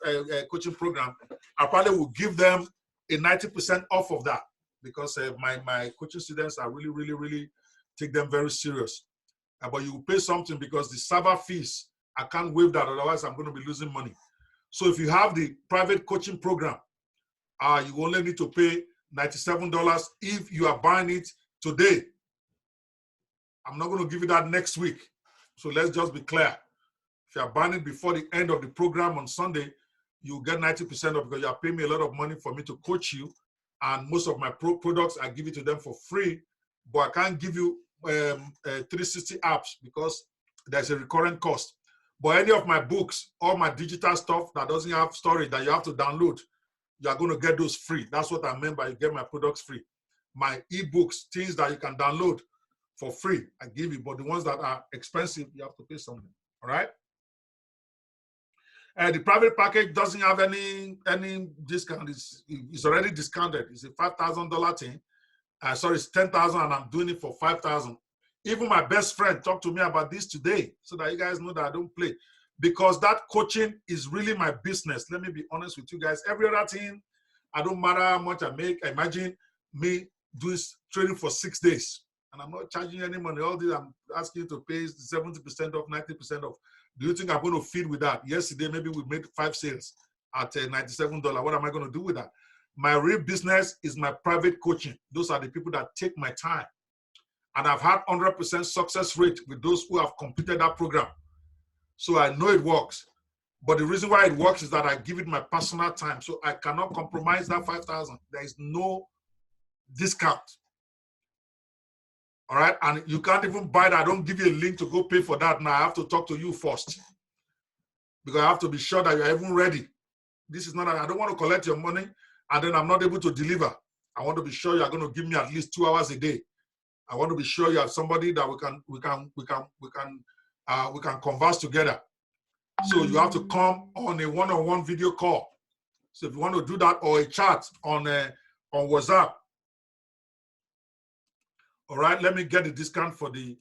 coaching program, I probably will give them a 90% off of that because my coaching students are really take them very serious. But you will pay something because the server fees, I can't waive that, otherwise I'm going to be losing money. So if you have the private coaching program, you only need to pay $97 if you are buying it today. I'm not going to give you that next week. So let's just be clear. If you are buying it before the end of the program on Sunday, you get 90% of because you are paying me a lot of money for me to coach you. And most of my products, I give it to them for free. But I can't give you 360 apps because there's a recurrent cost. But any of my books, all my digital stuff that doesn't have storage that you have to download, you are going to get those free. That's what I meant by you get my products free. My ebooks, things that you can download for free, I give you. But the ones that are expensive, you have to pay something. All right. The private package doesn't have any discount. It's already discounted. It's a $5,000 thing. Sorry, it's $10,000, and I'm doing it for $5,000. Even my best friend talked to me about this today, so that you guys know that I don't play, because that coaching is really my business. Let me be honest with you guys. Every other thing, I don't matter how much I make. Imagine me doing training for 6 days, and I'm not charging any money. All this I'm asking you to pay 70% off, 90% off. Do you think I'm going to feed with that? Yesterday, maybe we made 5 sales at $97. What am I going to do with that? My real business is my private coaching. Those are the people that take my time. And I've had 100% success rate with those who have completed that program. So I know it works. But the reason why it works is that I give it my personal time. So I cannot compromise that $5,000. There is no discount. All right. And you can't even buy that. I don't give you a link to go pay for that. Now I have to talk to you first, because I have to be sure that you're even ready. This is not, I don't want to collect your money and then I'm not able to deliver. I want to be sure you're going to give me at least 2 hours a day. I want to be sure you have somebody that we can converse together. So you have to come on a one-on-one video call. So if you want to do that, or a chat on WhatsApp. All right, let me get the discount for the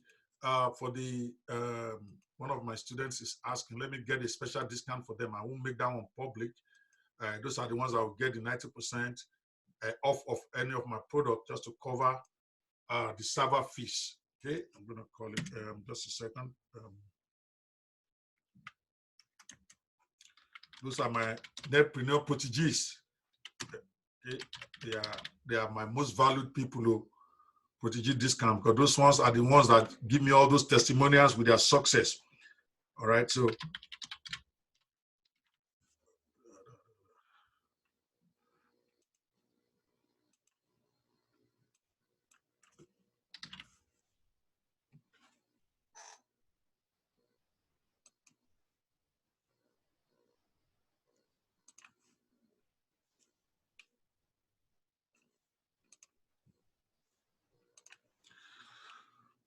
one of my students is asking. Let me get a special discount for them. I won't make that one public. Those are the ones that will get the 90% off of any of my product, just to cover the server fees. Okay, I'm gonna call it just a second. Those are my Netpreneur proteges. Okay, they are my most valued people who protege discount, because those ones are the ones that give me all those testimonials with their success. All right, so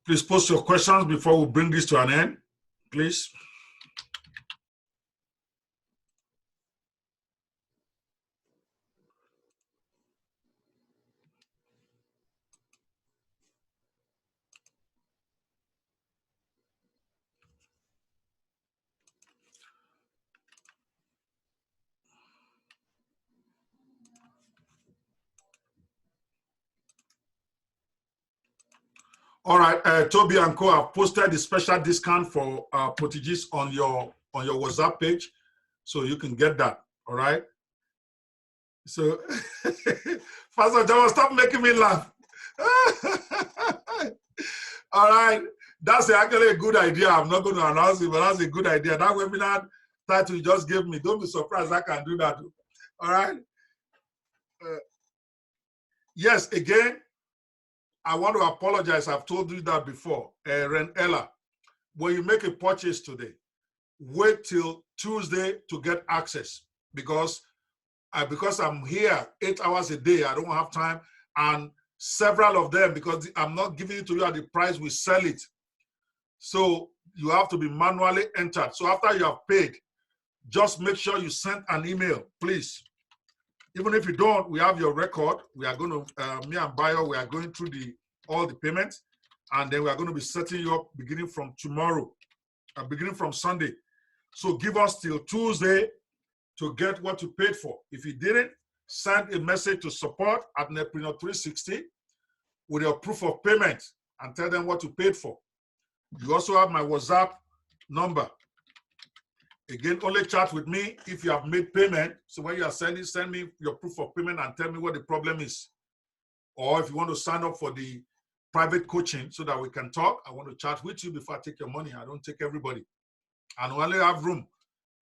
Please post your questions before we bring this to an end, please. All right, Toby and Co. have posted the special discount for Portuguese on your WhatsApp page, so you can get that. All right. So, Pastor John, stop making me laugh. All right, that's actually a good idea. I'm not going to announce it, but that's a good idea. That webinar title you just gave me, don't be surprised I can do that. All right. Yes, again, I want to apologize. I've told you that before. Ren Ella, when you make a purchase today, wait till Tuesday to get access because I'm here 8 hours a day. I don't have time. And several of them, because I'm not giving it to you at the price we sell it. So you have to be manually entered. So after you have paid, just make sure you send an email, please. Even if you don't, we have your record. We are going to, me and Bayo, we are going through all the payments, and then we are going to be setting you up beginning from tomorrow, beginning from Sunday. So give us till Tuesday to get what you paid for. If you didn't, send a message to support at Nepreneur 360 with your proof of payment and tell them what you paid for. You also have my WhatsApp number. Again, only chat with me if you have made payment. So when you are sending, send me your proof of payment and tell me what the problem is. Or if you want to sign up for the private coaching so that we can talk, I want to chat with you before I take your money. I don't take everybody. And we only have room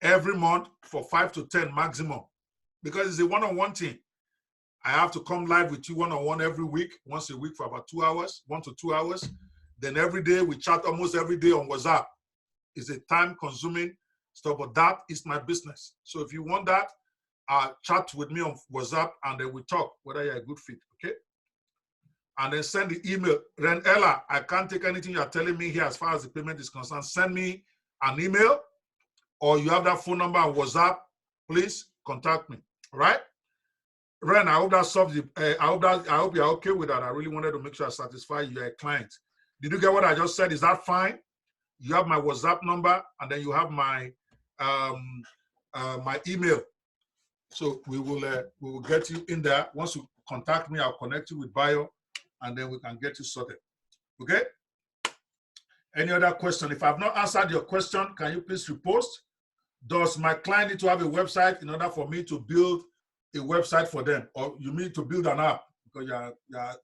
every month for 5 to 10 maximum, because it's a one-on-one thing. I have to come live with you one-on-one every week, once a week for about 2 hours, 1 to 2 hours. Then every day we chat almost every day on WhatsApp. It's a time-consuming stuff, but that is my business. So if you want that, chat with me on WhatsApp and then we talk whether you're a good fit, okay? And then send the email. Ren Ella, I can't take anything you're telling me here as far as the payment is concerned. Send me an email, or you have that phone number on WhatsApp, please contact me. All right? Ren, I hope that solves the, I hope you're okay with that. I really wanted to make sure I satisfy you, a client. Did you get what I just said? Is that fine? You have my WhatsApp number, and then you have my my email. So we will get you in there. Once you contact me, I'll connect you with Bayo, and then we can get you sorted. Okay? Any other question? If I've not answered your question, can you please repost? Does my client need to have a website in order for me to build a website for them? Or you need to build an app? Because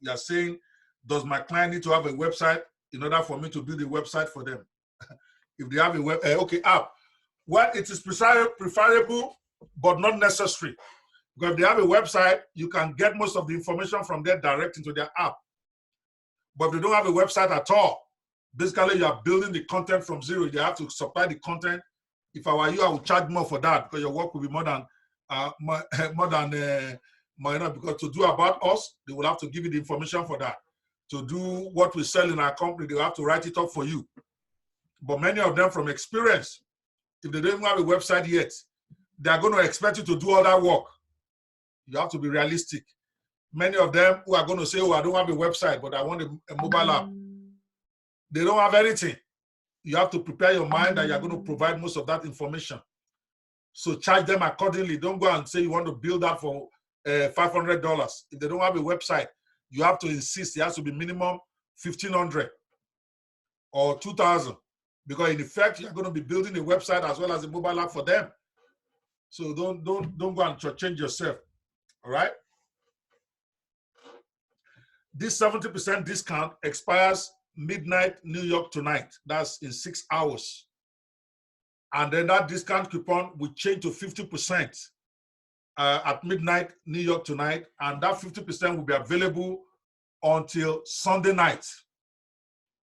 you're saying, does my client need to have a website in order for me to build a website for them? If they have a app. Well, it is preferable, but not necessary. Because if they have a website, you can get most of the information from there direct into their app. But if they don't have a website at all, basically you are building the content from zero. You have to supply the content. If I were you, I would charge more for that, because your work will be more than because to do about us, they will have to give you the information for that. To do what we sell in our company, they will have to write it up for you. But many of them, from experience, if they don't have a website yet, they are going to expect you to do all that work. You have to be realistic. Many of them who are going to say, oh, I don't have a website, but I want a mobile app. They don't have anything. You have to prepare your mind that you're going to provide most of that information. So charge them accordingly. Don't go and say you want to build that for $500. If they don't have a website, you have to insist it has to be minimum $1,500 or $2,000. Because in effect, you're going to be building a website as well as a mobile app for them. So don't go and change yourself. All right? This 70% discount expires midnight New York tonight. That's in 6 hours. And then that discount coupon will change to 50% at midnight New York tonight. And that 50% will be available until Sunday night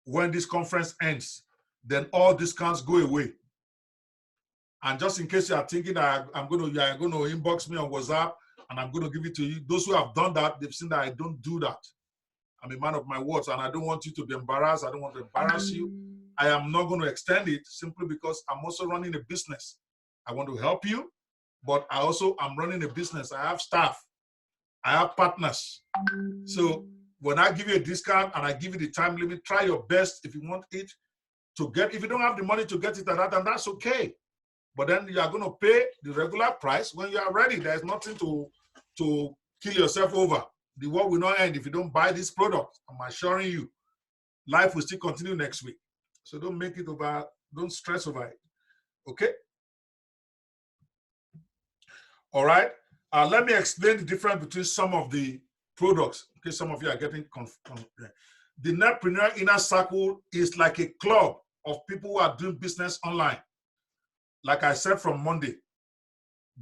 when this conference ends. Then all discounts go away. And just in case you are thinking that you are going to inbox me on WhatsApp and I'm going to give it to you, those who have done that, they've seen that I don't do that. I'm a man of my words, and I don't want you to be embarrassed. I don't want to embarrass you. I am not going to extend it simply because I'm also running a business. I want to help you, but I also am running a business. I have staff. I have partners. So when I give you a discount and I give you the time limit, try your best if you want it to get. If you don't have the money to get it at that, then that's okay. But then you are going to pay the regular price when you are ready. There's nothing to kill yourself over. The war will not end if you don't buy this product. I'm assuring you, life will still continue next week. So don't make it over, don't stress over it. Okay? All right. Let me explain the difference between some of the products. Okay, some of you are getting the Netpreneur Inner Circle is like a club of people who are doing business online. Like I said from Monday,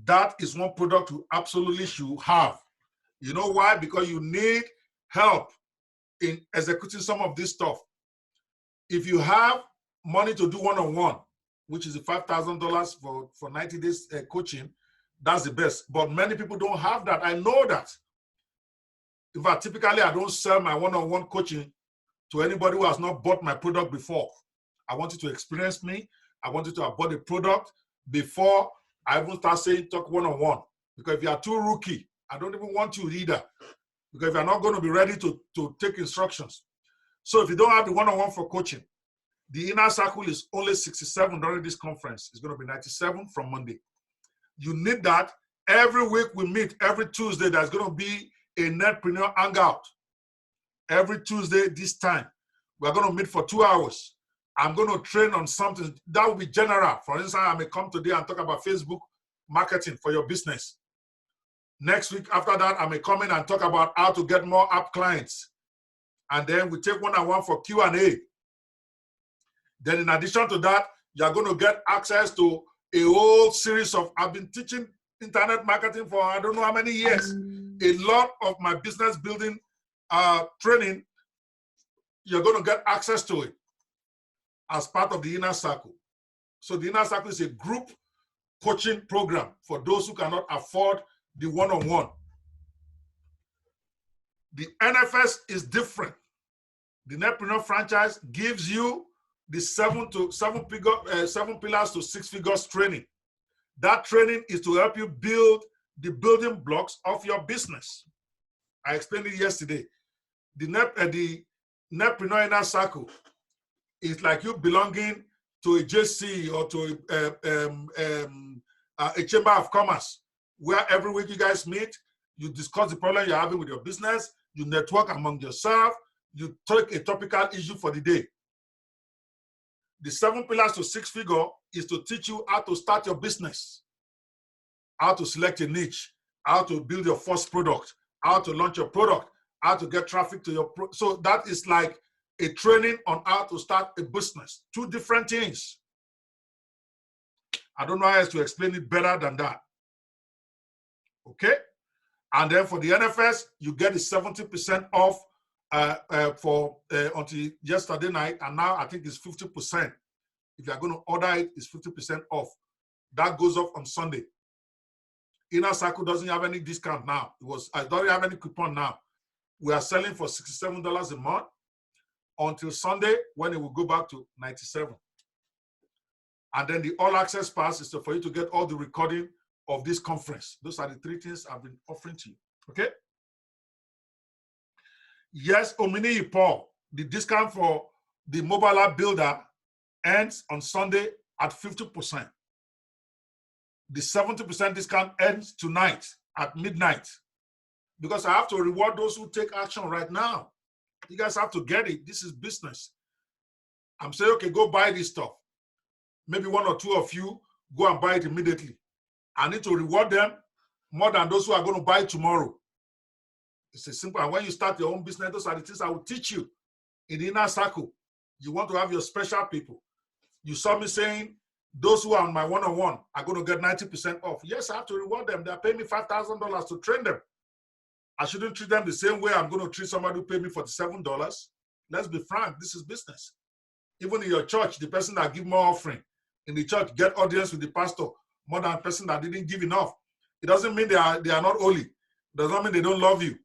that is one product you absolutely should have. You know why? Because you need help in executing some of this stuff. If you have money to do one-on-one, which is the $5,000 for 90 days coaching, that's the best. But many people don't have that. I know that. In fact, typically, I don't sell my one-on-one coaching to anybody who has not bought my product before. I want you to experience me. I want you to have bought the product before I even start saying talk one-on-one. Because if you are too rookie, I don't even want you either. Because if you're not going to be ready to take instructions. So if you don't have the one-on-one for coaching, the Inner Circle is only 67 during this conference. It's going to be 97 from Monday. You need that. Every week we meet. Every Tuesday there's going to be a Netpreneur Hangout. Every Tuesday this time. We're going to meet for 2 hours. I'm going to train on something that will be general. For instance, I may come today and talk about Facebook marketing for your business. Next week after that, I may come in and talk about how to get more app clients. And then we take one-on-one for Q&A. Then in addition to that, you're going to get access to a whole series of, I've been teaching internet marketing for I don't know how many years. A lot of my business building training, you're going to get access to it as part of the Inner Circle. So the Inner Circle is a group coaching program for those who cannot afford the one-on-one. The NFS is different. The Netpreneur franchise gives you the 7 pillars to 6 figures training. That training is to help you build the building blocks of your business. I explained it yesterday. The Netpreneur Inner Circle is like you belonging to a JC or to a Chamber of Commerce, where every week you guys meet, you discuss the problem you're having with your business, you network among yourself, you take a topical issue for the day. The 7 pillars to 6 figure is to teach you how to start your business, how to select a niche, how to build your first product, how to launch your product, how to get traffic to your so that is like a training on how to start a business. 2 different things. I don't know how else to explain it better than that. Okay? And then for the NFS, you get the 70% off until yesterday night, and now I think it's 50%. If you're going to order it, it's 50% off. That goes off on Sunday. Inner Circle doesn't have any discount now. I don't have any coupon now. We are selling for $67 a month until Sunday, when it will go back to $97. And then the All Access Pass is for you to get all the recording of this conference. Those are the 3 things I've been offering to you. Okay? Yes, Omini Paul, the discount for the mobile app builder ends on Sunday at 50%. The 70% discount ends tonight at midnight, because I have to reward those who take action right now. You guys have to get it. This is business. I'm saying, okay, go buy this stuff. Maybe 1 or 2 of you go and buy it immediately. I need to reward them more than those who are going to buy tomorrow. It's a simple. And when you start your own business, those are the things I will teach you in the Inner Circle. You want to have your special people. You saw me saying, those who are on my one-on-one are going to get 90% off. Yes, I have to reward them. They're paying me $5,000 to train them. I shouldn't treat them the same way I'm going to treat somebody who paid me $47. Let's be frank, this is business. Even in your church, the person that give more offering in the church get audience with the pastor more than a person that didn't give enough. It doesn't mean they are not holy. It does not mean they don't love you.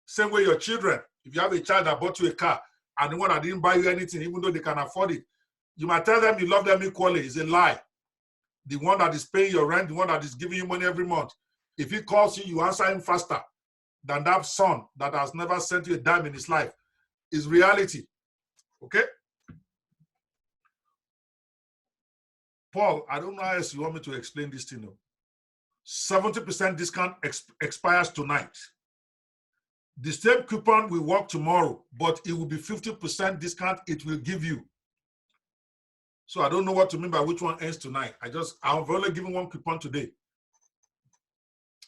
Same way your children, If you have a child that bought you a car and the one that didn't buy you anything, even though they can afford it, you might tell them you love them equally. It's a lie. The one that is paying your rent, the one that is giving you money every month, if he calls you, you answer him faster than that son that has never sent you a dime in his life. Is reality. Okay? Paul, I don't know how else you want me to explain this thing. 70% discount expires tonight. The same coupon will work tomorrow, but it will be 50% discount it will give you. So I don't know what to mean by which one ends tonight. I've only given one coupon today.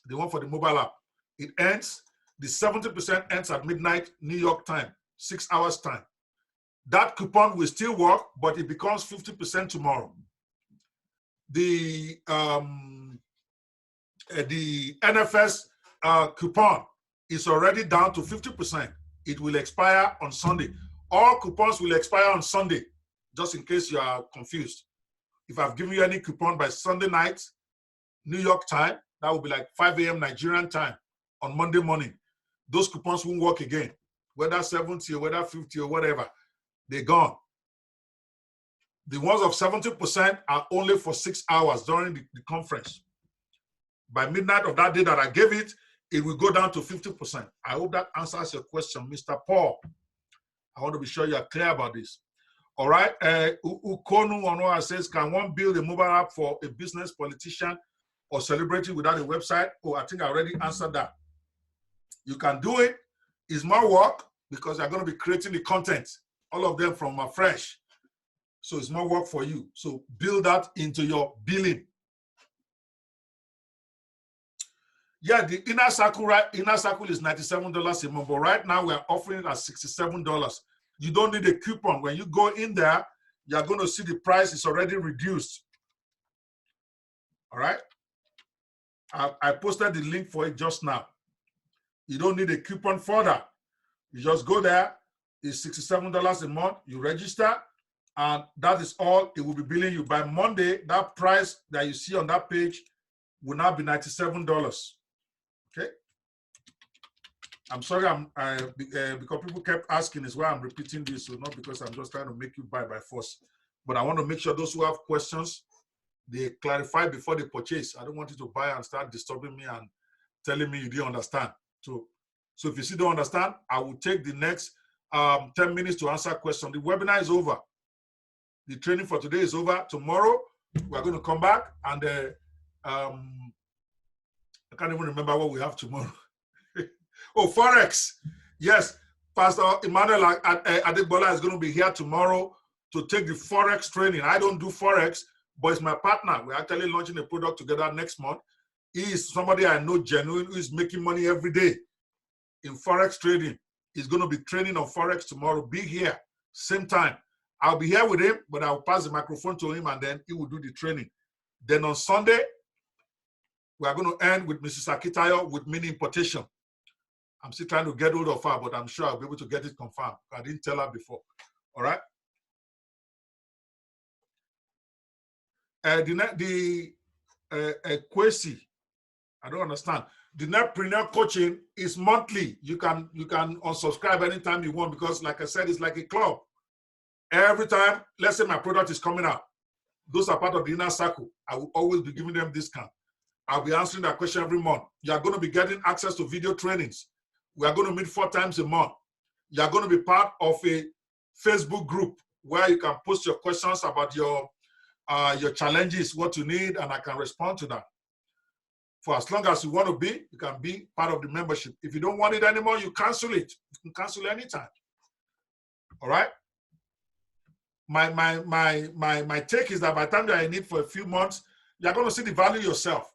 The one for the mobile app. It ends, the 70% ends at midnight, New York time, 6 hours time. That coupon will still work, but it becomes 50% tomorrow. The NFS coupon is already down to 50%. It will expire on Sunday. All coupons will expire on Sunday, just in case you are confused. If I've given you any coupon by Sunday night, New York time, that will be like 5 a.m. Nigerian time on Monday morning. Those coupons won't work again. Whether 70 or whether 50 or whatever, they're gone. The ones of 70% are only for 6 hours during the conference. By midnight of that day that I gave it, it will go down to 50%. I hope that answers your question, Mr. Paul. I want to be sure you are clear about this. All right. Ukonu Onoa says, can one build a mobile app for a business, politician, or celebrity without a website? Oh, I think I already answered that. You can do it. It's more work because you're going to be creating the content, all of them from fresh. So it's more work for you. So build that into your billing. Yeah, the inner circle is $97 a month, but right now we're offering it at $67. You don't need a coupon. When you go in there, you're going to see the price is already reduced. All right. I posted the link for it just now. You don't need a coupon for that. You just go there. It's $67 a month. You register, and that is all it will be billing you. By Monday, that price that you see on that page will now be $97. Okay. I'm sorry, because people kept asking is why I'm repeating this, so not because I'm just trying to make you buy by force. But I want to make sure those who have questions, they clarify before they purchase. I don't want you to buy and start disturbing me and telling me you didn't understand. So if you still don't understand, I will take the next 10 minutes to answer questions. The webinar is over. The training for today is over. Tomorrow, we're going to come back and I can't even remember what we have tomorrow. Oh, Forex. Yes, Pastor Emmanuel Adegbola is going to be here tomorrow to take the Forex training. I don't do Forex, but it's my partner. We're actually launching a product together next month. He is somebody I know genuine who is making money every day in Forex trading. He's going to be training on Forex tomorrow. Be here, same time. I'll be here with him, but I'll pass the microphone to him and then he will do the training. Then on Sunday, we are going to end with Mrs. Akitayo with mini importation. I'm still trying to get hold of her, but I'm sure I'll be able to get it confirmed. I didn't tell her before. All right. Kwesi, I don't understand. The Netpreneur coaching is monthly. You can unsubscribe anytime you want because, like I said, it's like a club. Every time, let's say my product is coming out, those are part of the inner circle. I will always be giving them discount. I'll be answering that question every month. You are going to be getting access to video trainings. We are going to meet 4 times a month. You are going to be part of a Facebook group where you can post your questions about your challenges, what you need, and I can respond to that. For as long as you want to be, you can be part of the membership. If you don't want it anymore, you cancel it. You can cancel anytime. All right? My take is that by the time you are in it for a few months, you're going to see the value yourself.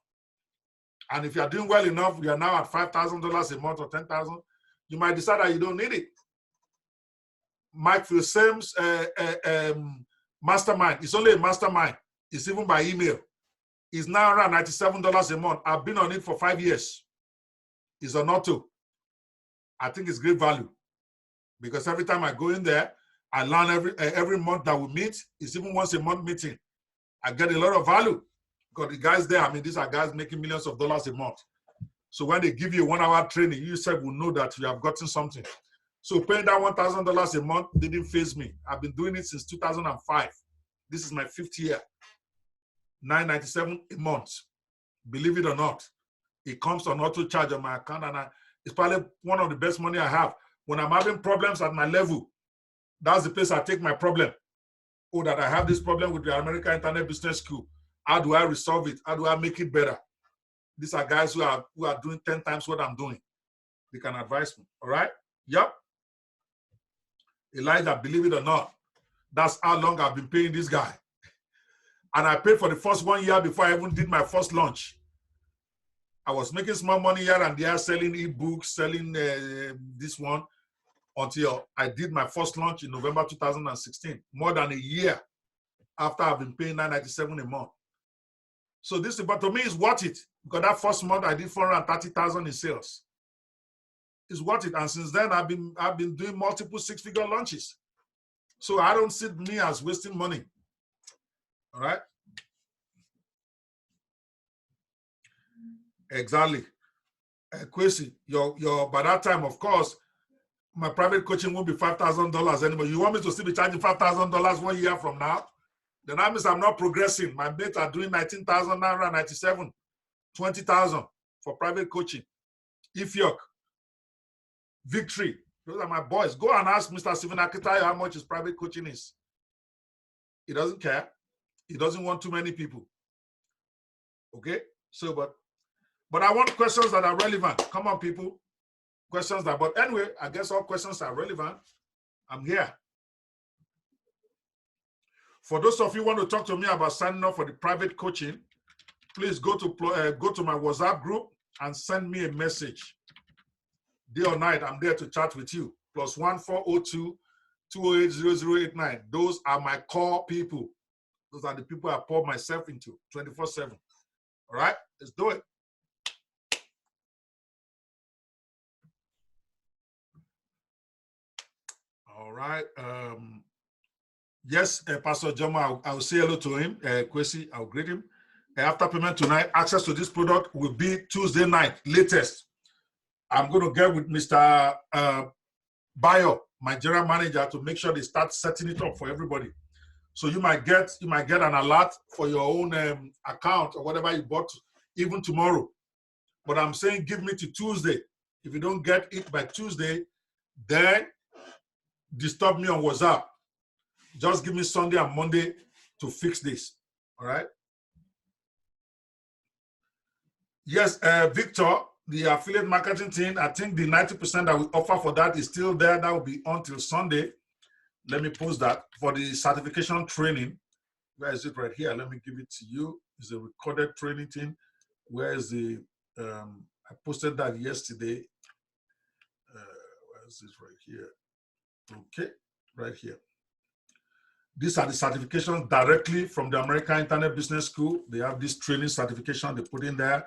And if you're doing well enough, you are now at $5,000 a month or $10,000, you might decide that you don't need it. Mike Filsame's mastermind, it's only a mastermind. It's even by email. It's now around $97 a month. I've been on it for 5 years. It's on auto. I think it's great value because every time I go in there, I learn every month that we meet. It's even once a month meeting. I get a lot of value because the guys there, I mean, these are guys making millions of dollars a month. So when they give you a 1-hour training, you yourself will know that you have gotten something. So paying that $1,000 a month didn't faze me. I've been doing it since 2005. This is my 5th year. $9.97 a month. Believe it or not, it comes on auto charge on my account, and it's probably one of the best money I have. When I'm having problems at my level, that's the place I take my problem. Oh, that I have this problem with the American Internet Business School. How do I resolve it? How do I make it better? These are guys who are doing 10 times what I'm doing. They can advise me. All right? Yep. Elijah, believe it or not, that's how long I've been paying this guy. And I paid for the first 1 year before I even did my first launch. I was making small money here and there, selling ebooks, selling this one, until I did my first launch in November 2016, more than a year after I've been paying $9.97 a month. So this, but to me, it's worth it, because that first month I did 430,000 in sales. It's worth it, and since then I've been doing multiple 6-figure launches. So I don't see me as wasting money. All right. Exactly. Kwesi, your by that time, of course, my private coaching won't be $5,000 anymore. You want me to still be charging $5,000 1 year from now? Then that means I'm not progressing. My mates are doing 19,997, 20,000 for private coaching. Ifyok, Victory, those are my boys. Go and ask Mr. Stephen Akitayo how much his private coaching is. He doesn't care. He doesn't want too many people. Okay? So, but I want questions that are relevant. Come on, people. Questions that, but anyway, I guess all questions are relevant. I'm here. For those of you who want to talk to me about signing up for the private coaching, please go to my WhatsApp group and send me a message. Day or night, I'm there to chat with you. +1 402 208 0089. Those are my core people. Those are the people I pour myself into 24/7. All right, let's do it. All right. Yes, Pastor Joma, I'll say hello to him. Kwesi, I'll greet him. After payment tonight, access to this product will be Tuesday night, latest. I'm going to get with Mr. Bayo, my general manager, to make sure they start setting it up for everybody. So you might get an alert for your own account or whatever you bought even tomorrow. But I'm saying give me to Tuesday. If you don't get it by Tuesday, then disturb me on WhatsApp. Just give me Sunday and Monday to fix this. All right? Yes, Victor, the affiliate marketing team, I think the 90% that we offer for that is still there. That will be until Sunday. Let me post that for the certification training. Where is it? Right here. Let me give it to you. It's a recorded training thing. Where is the, I posted that yesterday. Where is this? Right here. Okay, right here. These are the certifications directly from the American Internet Business School. They have this training certification they put in there.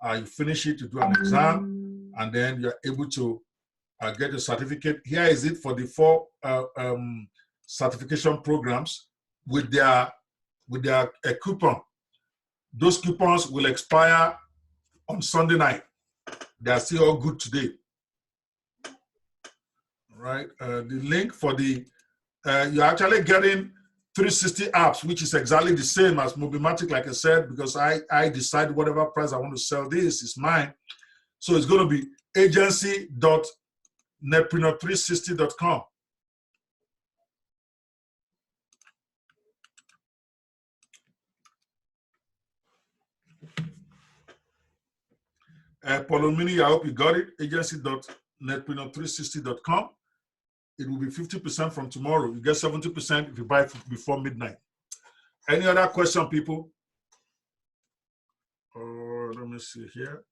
You finish it, you do an exam, and then you're able to get a certificate. Here is it for the 4 certification programs with their coupon. Those coupons will expire on Sunday night. They are still all good today. All right. The link for the you're actually getting 360 apps, which is exactly the same as Mobimatic, like I said, because I decide whatever price I want to sell this is mine. So it's going to be agency.netpreneur360.com. Polomini, I hope you got it. Agency.netpreneur360.com. It will be 50% from tomorrow. You get 70% if you buy it before midnight. Any other question, people? Let me see here.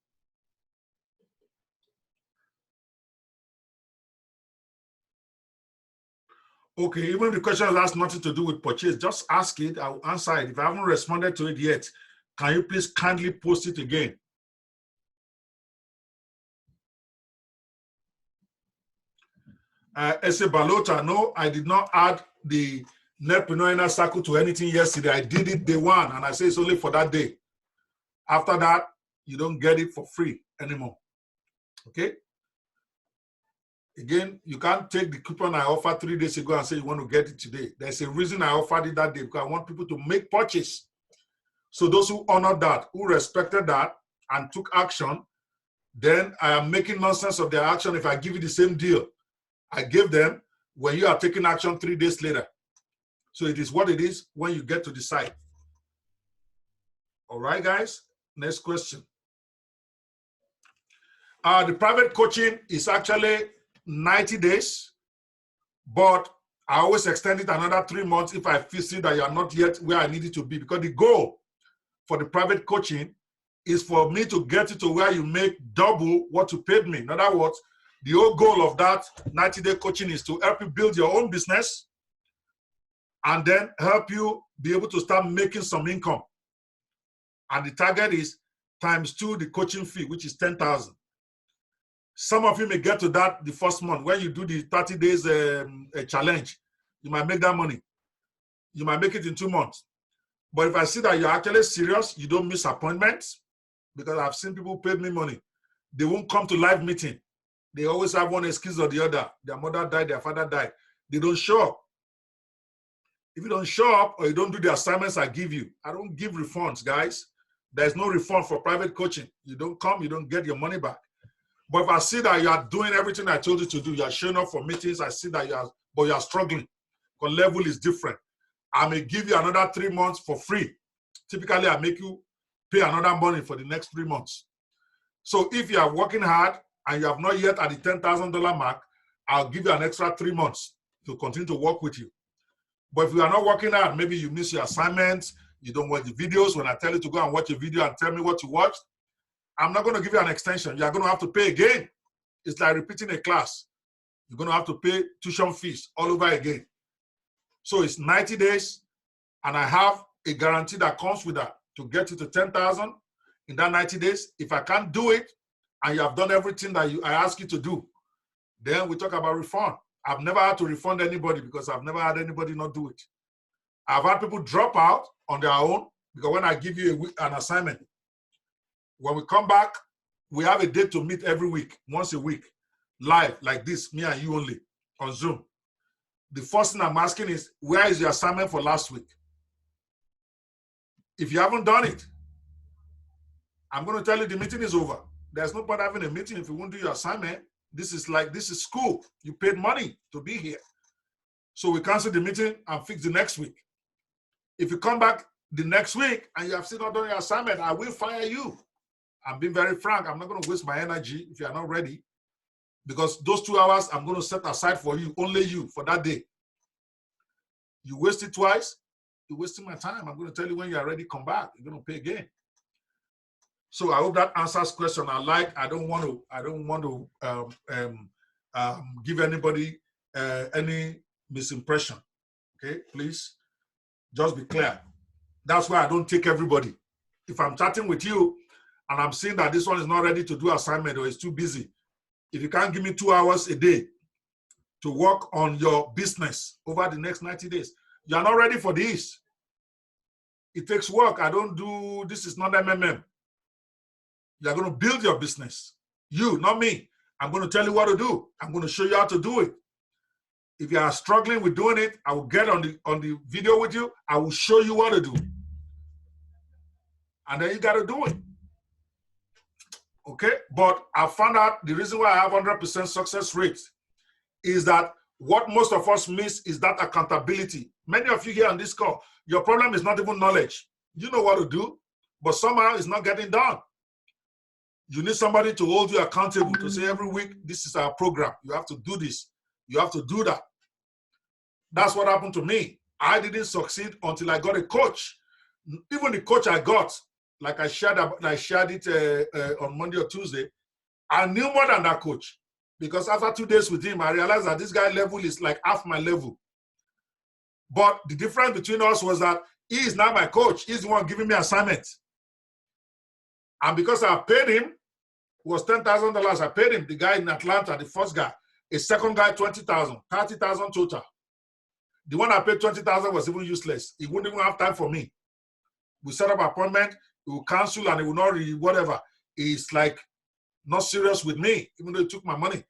Okay, even if the question has nothing to do with purchase, just ask it. I'll answer it. If I haven't responded to it yet, can you please kindly post it again? Ese Balota, no, I did not add the Netpreneur Inner Circle to anything yesterday. I did it day 1, and I say it's only for that day. After that, you don't get it for free anymore. Okay? Again, you can't take the coupon I offered 3 days ago and say you want to get it today. There's a reason I offered it that day, because I want people to make purchase. So those who honored that, who respected that and took action, then I am making nonsense of their action if I give you the same deal I gave them when you are taking action 3 days later. So it is what it is when you get to the site. All right, guys, next question. The private coaching is actually 90 days, but I always extend it another 3 months if I see that you are not yet where I need it to be, because the goal for the private coaching is for me to get you to where you make double what you paid me. In other words, the whole goal of that 90-day coaching is to help you build your own business and then help you be able to start making some income. And the target is ×2 the coaching fee, which is 10,000. Some of you may get to that the first month. When you do the 30 days challenge, you might make that money. You might make it in 2 months. But if I see that you're actually serious, you don't miss appointments, because I've seen people pay me money. They won't come to live meeting. They always have one excuse or the other. Their mother died, their father died. They don't show up. If you don't show up or you don't do the assignments I give you, I don't give refunds, guys. There's no refund for private coaching. You don't come, you don't get your money back. But if I see that you are doing everything I told you to do, you are showing up for meetings, I see that you are struggling, because level is different, I may give you another 3 months for free. Typically, I make you pay another money for the next 3 months. So if you are working hard and you have not yet at the $10,000 mark, I'll give you an extra 3 months to continue to work with you. But if you are not working hard, maybe you miss your assignments, you don't watch the videos. When I tell you to go and watch a video and tell me what you watched, I'm not going to give you an extension. You're going to have to pay again. It's like repeating a class. You're going to have to pay tuition fees all over again. So it's 90 days, and I have a guarantee that comes with that to get you to 10,000 in that 90 days. If I can't do it, and you have done everything that I ask you to do, then we talk about refund. I've never had to refund anybody, because I've never had anybody not do it. I've had people drop out on their own, because when I give you an assignment, when we come back, we have a date to meet every week, once a week, live, like this, me and you only, on Zoom. The first thing I'm asking is, where is your assignment for last week? If you haven't done it, I'm going to tell you the meeting is over. There's no point having a meeting if you won't do your assignment. This is school. You paid money to be here. So we cancel the meeting and fix the next week. If you come back the next week and you have still not done your assignment, I will fire you. I'm being very frank. I'm not going to waste my energy if you are not ready, because those 2 hours I'm going to set aside for you, only you, for that day. You waste it twice, you're wasting my time. I'm going to tell you when you are ready, come back. You're going to pay again. So I hope that answers question. I don't want to give anybody any misimpression. Okay, please just be clear. That's why I don't take everybody. If I'm chatting with you and I'm seeing that this one is not ready to do assignment or is too busy, if you can't give me 2 hours a day to work on your business over the next 90 days, you're not ready for this. It takes work. I don't do, this is not MMM. You're going to build your business. You, not me. I'm going to tell you what to do. I'm going to show you how to do it. If you are struggling with doing it, I will get on the video with you. I will show you what to do. And then you got to do it. Okay? But I found out the reason why I have 100% success rate is that what most of us miss is that accountability. Many of you here on this call, your problem is not even knowledge. You know what to do, but somehow it's not getting done. You need somebody to hold you accountable, to say every week, this is our program. You have to do this. You have to do that. That's what happened to me. I didn't succeed until I got a coach. Even the coach I got, like I shared it on Monday or Tuesday, I knew more than that coach. Because after 2 days with him, I realized that this guy level is like half my level. But the difference between us was that he is now my coach. He's the one giving me assignments. And because I paid him, it was $10,000. I paid him, the guy in Atlanta, the first guy. A second guy, $20,000, $30,000 total. The one I paid $20,000 was even useless. He wouldn't even have time for me. We set up an appointment, he will cancel and he will not whatever. He's like not serious with me, even though he took my money.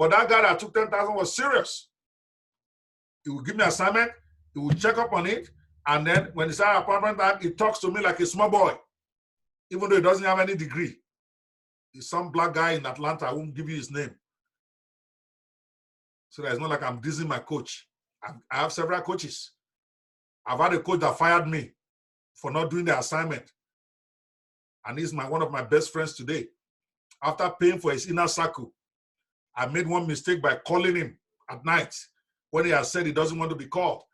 But that guy that took 10,000 was serious. He would give me an assignment, he would check up on it, and then when it's our appointment time, he talks to me like a small boy, even though he doesn't have any degree. He's some black guy in Atlanta. I won't give you his name. So that it's not like I'm dissing my coach. I have several coaches. I've had a coach that fired me for not doing the assignment. And he's one of my best friends today. After paying for his inner circle, I made one mistake by calling him at night when he has said he doesn't want to be called.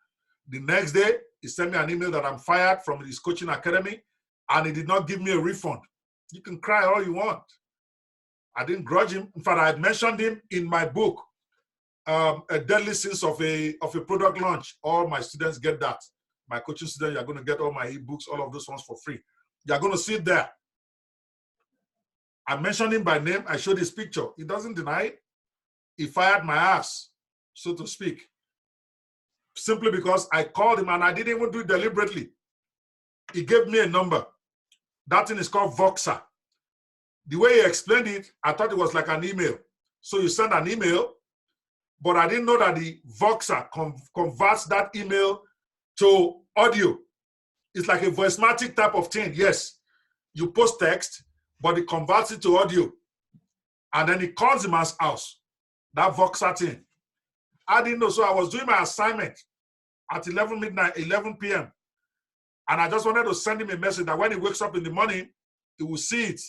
The next day, he sent me an email that I'm fired from his coaching academy, and he did not give me a refund. You can cry all you want. I didn't grudge him. In fact, I had mentioned him in my book, A Deadly Sins of a Product Launch. All my students get that. My coaching students, you're going to get all my ebooks, all of those ones for free. You're going to see it there. I mentioned him by name. I showed his picture. He doesn't deny it. He fired my ass, so to speak, simply because I called him and I didn't even do it deliberately. He gave me a number. That thing is called Voxer. The way he explained it, I thought it was like an email. So you send an email, but I didn't know that the Voxer converts that email to audio. It's like a voicematic type of thing. Yes, you post text, but it converts it to audio. And then it calls him as house. That Voxer thing. I didn't know, so I was doing my assignment at 11 p.m. And I just wanted to send him a message that when he wakes up in the morning, he will see it.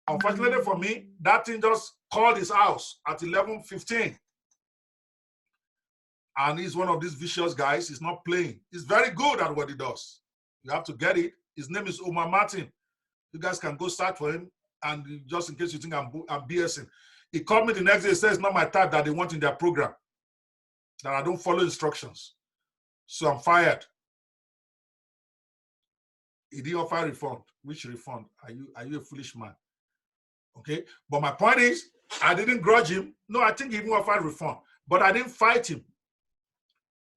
Unfortunately for me, that thing just called his house at 11:15. And he's one of these vicious guys. He's not playing. He's very good at what he does. You have to get it. His name is Omar Martin. You guys can go search for him. And just in case you think I'm BSing. He called me the next day and says it's not my type that they want in their program, that I don't follow instructions. So I'm fired. He didn't offer a refund. Which refund? Are you a foolish man? Okay. But my point is, I didn't grudge him. No, I think he even offered a refund. But I didn't fight him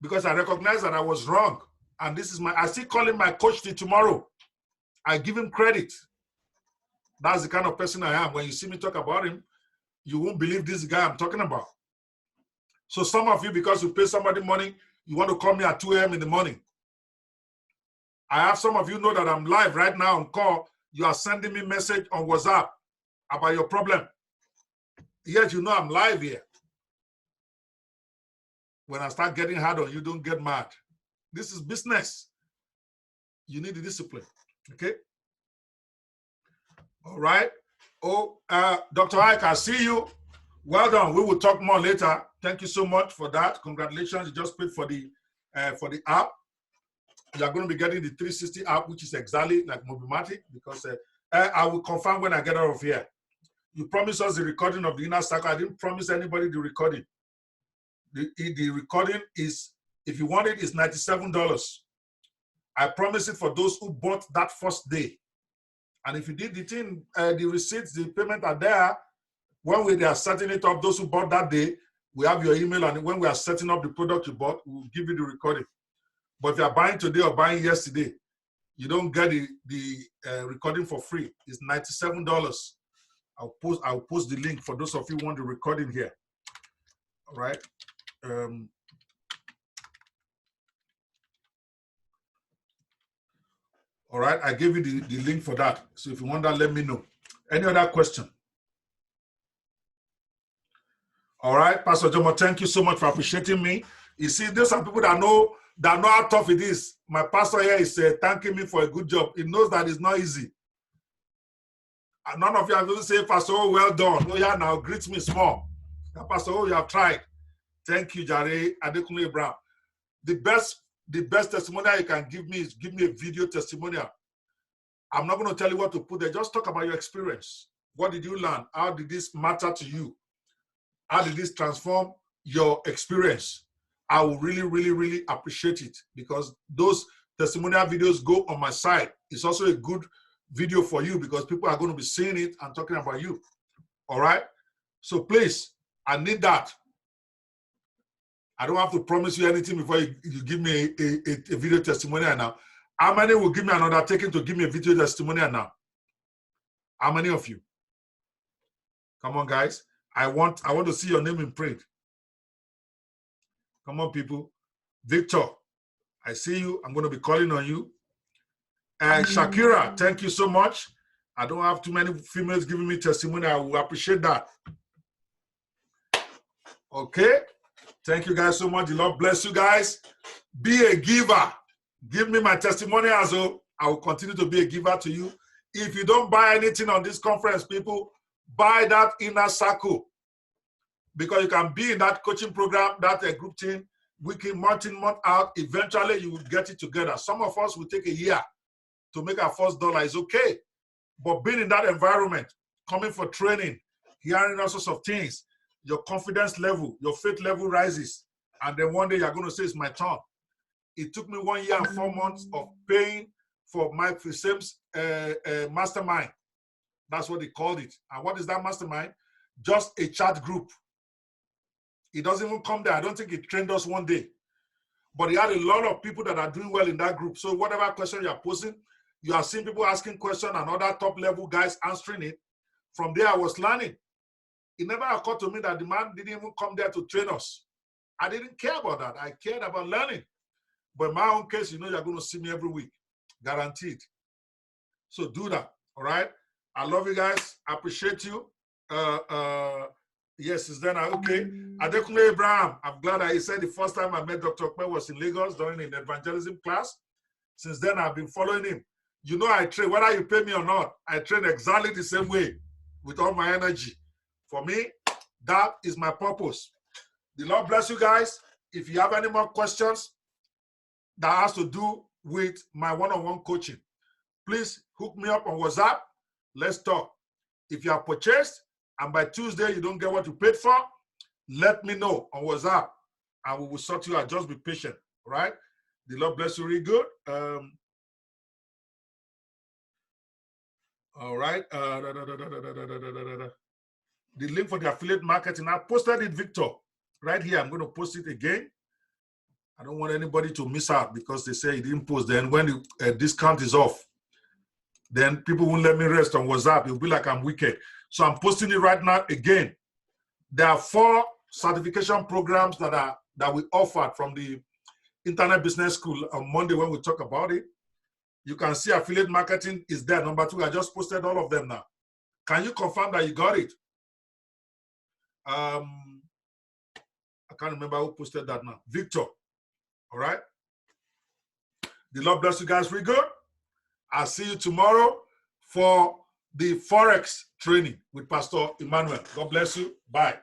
because I recognized that I was wrong. And this is I still call him my coach till tomorrow. I give him credit. That's the kind of person I am. When you see me talk about him, you won't believe this guy I'm talking about. So some of you, because you pay somebody money, you want to call me at 2 a.m. in the morning. I have some of you know that I'm live right now on call. You are sending me message on WhatsApp about your problem. Yet you know I'm live here. When I start getting hard on you, don't get mad. This is business. You need the discipline. Okay? All right. Oh, Dr. Ike, I see you. Well done. We will talk more later. Thank you so much for that. Congratulations. You just paid for the app. You are going to be getting the 360 app, which is exactly like Mobimatic, because I will confirm when I get out of here. You promised us the recording of the inner circle. I didn't promise anybody the recording. The recording is, if you want it, is $97. I promise it for those who bought that first day. And if you did the thing, the receipts, the payment are there. When they are setting it up, those who bought that day, we have your email, and when we are setting up the product you bought, we'll give you the recording. But if you are buying today or buying yesterday, you don't get the recording for free. It's $97. I'll post the link for those of you who want the recording here. All right. All right, I gave you the link for that. So if you want that, let me know. Any other question? All right, Pastor Jomo, thank you so much for appreciating me. You see, there's some people that know how tough it is. My pastor here is thanking me for a good job. He knows that it's not easy. And none of you have even said, Pastor, oh, well done. Oh, yeah, now greet me small. Pastor, oh, you have tried. Thank you, Jare Adekunle Brown. The best testimonial you can give me is give me a video testimonial. I'm not going to tell you what to put there. Just talk about your experience. What did you learn? How did this matter to you? How did this transform your experience? I will really, really, really appreciate it, because those testimonial videos go on my site. It's also a good video for you because people are going to be seeing it and talking about you. All right? So please, I need that. I don't have to promise you anything before you give me a video testimonial now. How many will give me an undertaking to give me a video testimonial now? How many of you? Come on, guys. I want to see your name in print. Come on, people. Victor, I see you. I'm going to be calling on you. Shakira, thank you so much. I don't have too many females giving me testimony. I will appreciate that. Okay. Thank you guys so much. The Lord bless you guys. Be a giver. Give me my testimony as well. I will continue to be a giver to you. If you don't buy anything on this conference, people, buy that inner circle. Because you can be in that coaching program, that group team, week in, month out. Eventually, you will get it together. Some of us will take a year to make our first dollar. It's okay. But being in that environment, coming for training, hearing all sorts of things, your confidence level, your faith level rises. And then one day you're going to say, it's my turn. It took me 1 year and 4 months of paying for Mike Fisem's mastermind. That's what they called it. And what is that mastermind? Just a chat group. It doesn't even come there. I don't think it trained us one day. But he had a lot of people that are doing well in that group. So whatever question you are posing, you are seeing people asking questions and other top level guys answering it. From there, I was learning. It never occurred to me that the man didn't even come there to train us. I didn't care about that. I cared about learning. But in my own case, you know, you're going to see me every week. Guaranteed. So do that. All right. I love you guys. I appreciate you. Yes, it's then okay. Adekunle Abraham. I'm glad that he said the first time I met Dr. Okpe was in Lagos during an evangelism class. Since then, I've been following him. You know, I train, whether you pay me or not, I train exactly the same way with all my energy. For me, that is my purpose. The Lord bless you guys. If you have any more questions that has to do with my one-on-one coaching, please hook me up on WhatsApp. Let's talk. If you have purchased and by Tuesday you don't get what you paid for, let me know on WhatsApp and we will sort you out. Just be patient, all right? The Lord bless you really good. All right. The link for the affiliate marketing, I posted it, Victor, right here. I'm going to post it again. I don't want anybody to miss out because they say it didn't post. Then when the discount is off, then people won't let me rest on WhatsApp. It'll be like I'm wicked. So I'm posting it right now again. There are 4 certification programs that we offered from the Internet Business School on Monday when we talk about it. You can see affiliate marketing is there. Number 2, I just posted all of them now. Can you confirm that you got it? I can't remember who posted that now. Victor. All right. The Lord bless you guys really good. I'll see you tomorrow for the Forex training with Pastor Emmanuel. God bless you. Bye.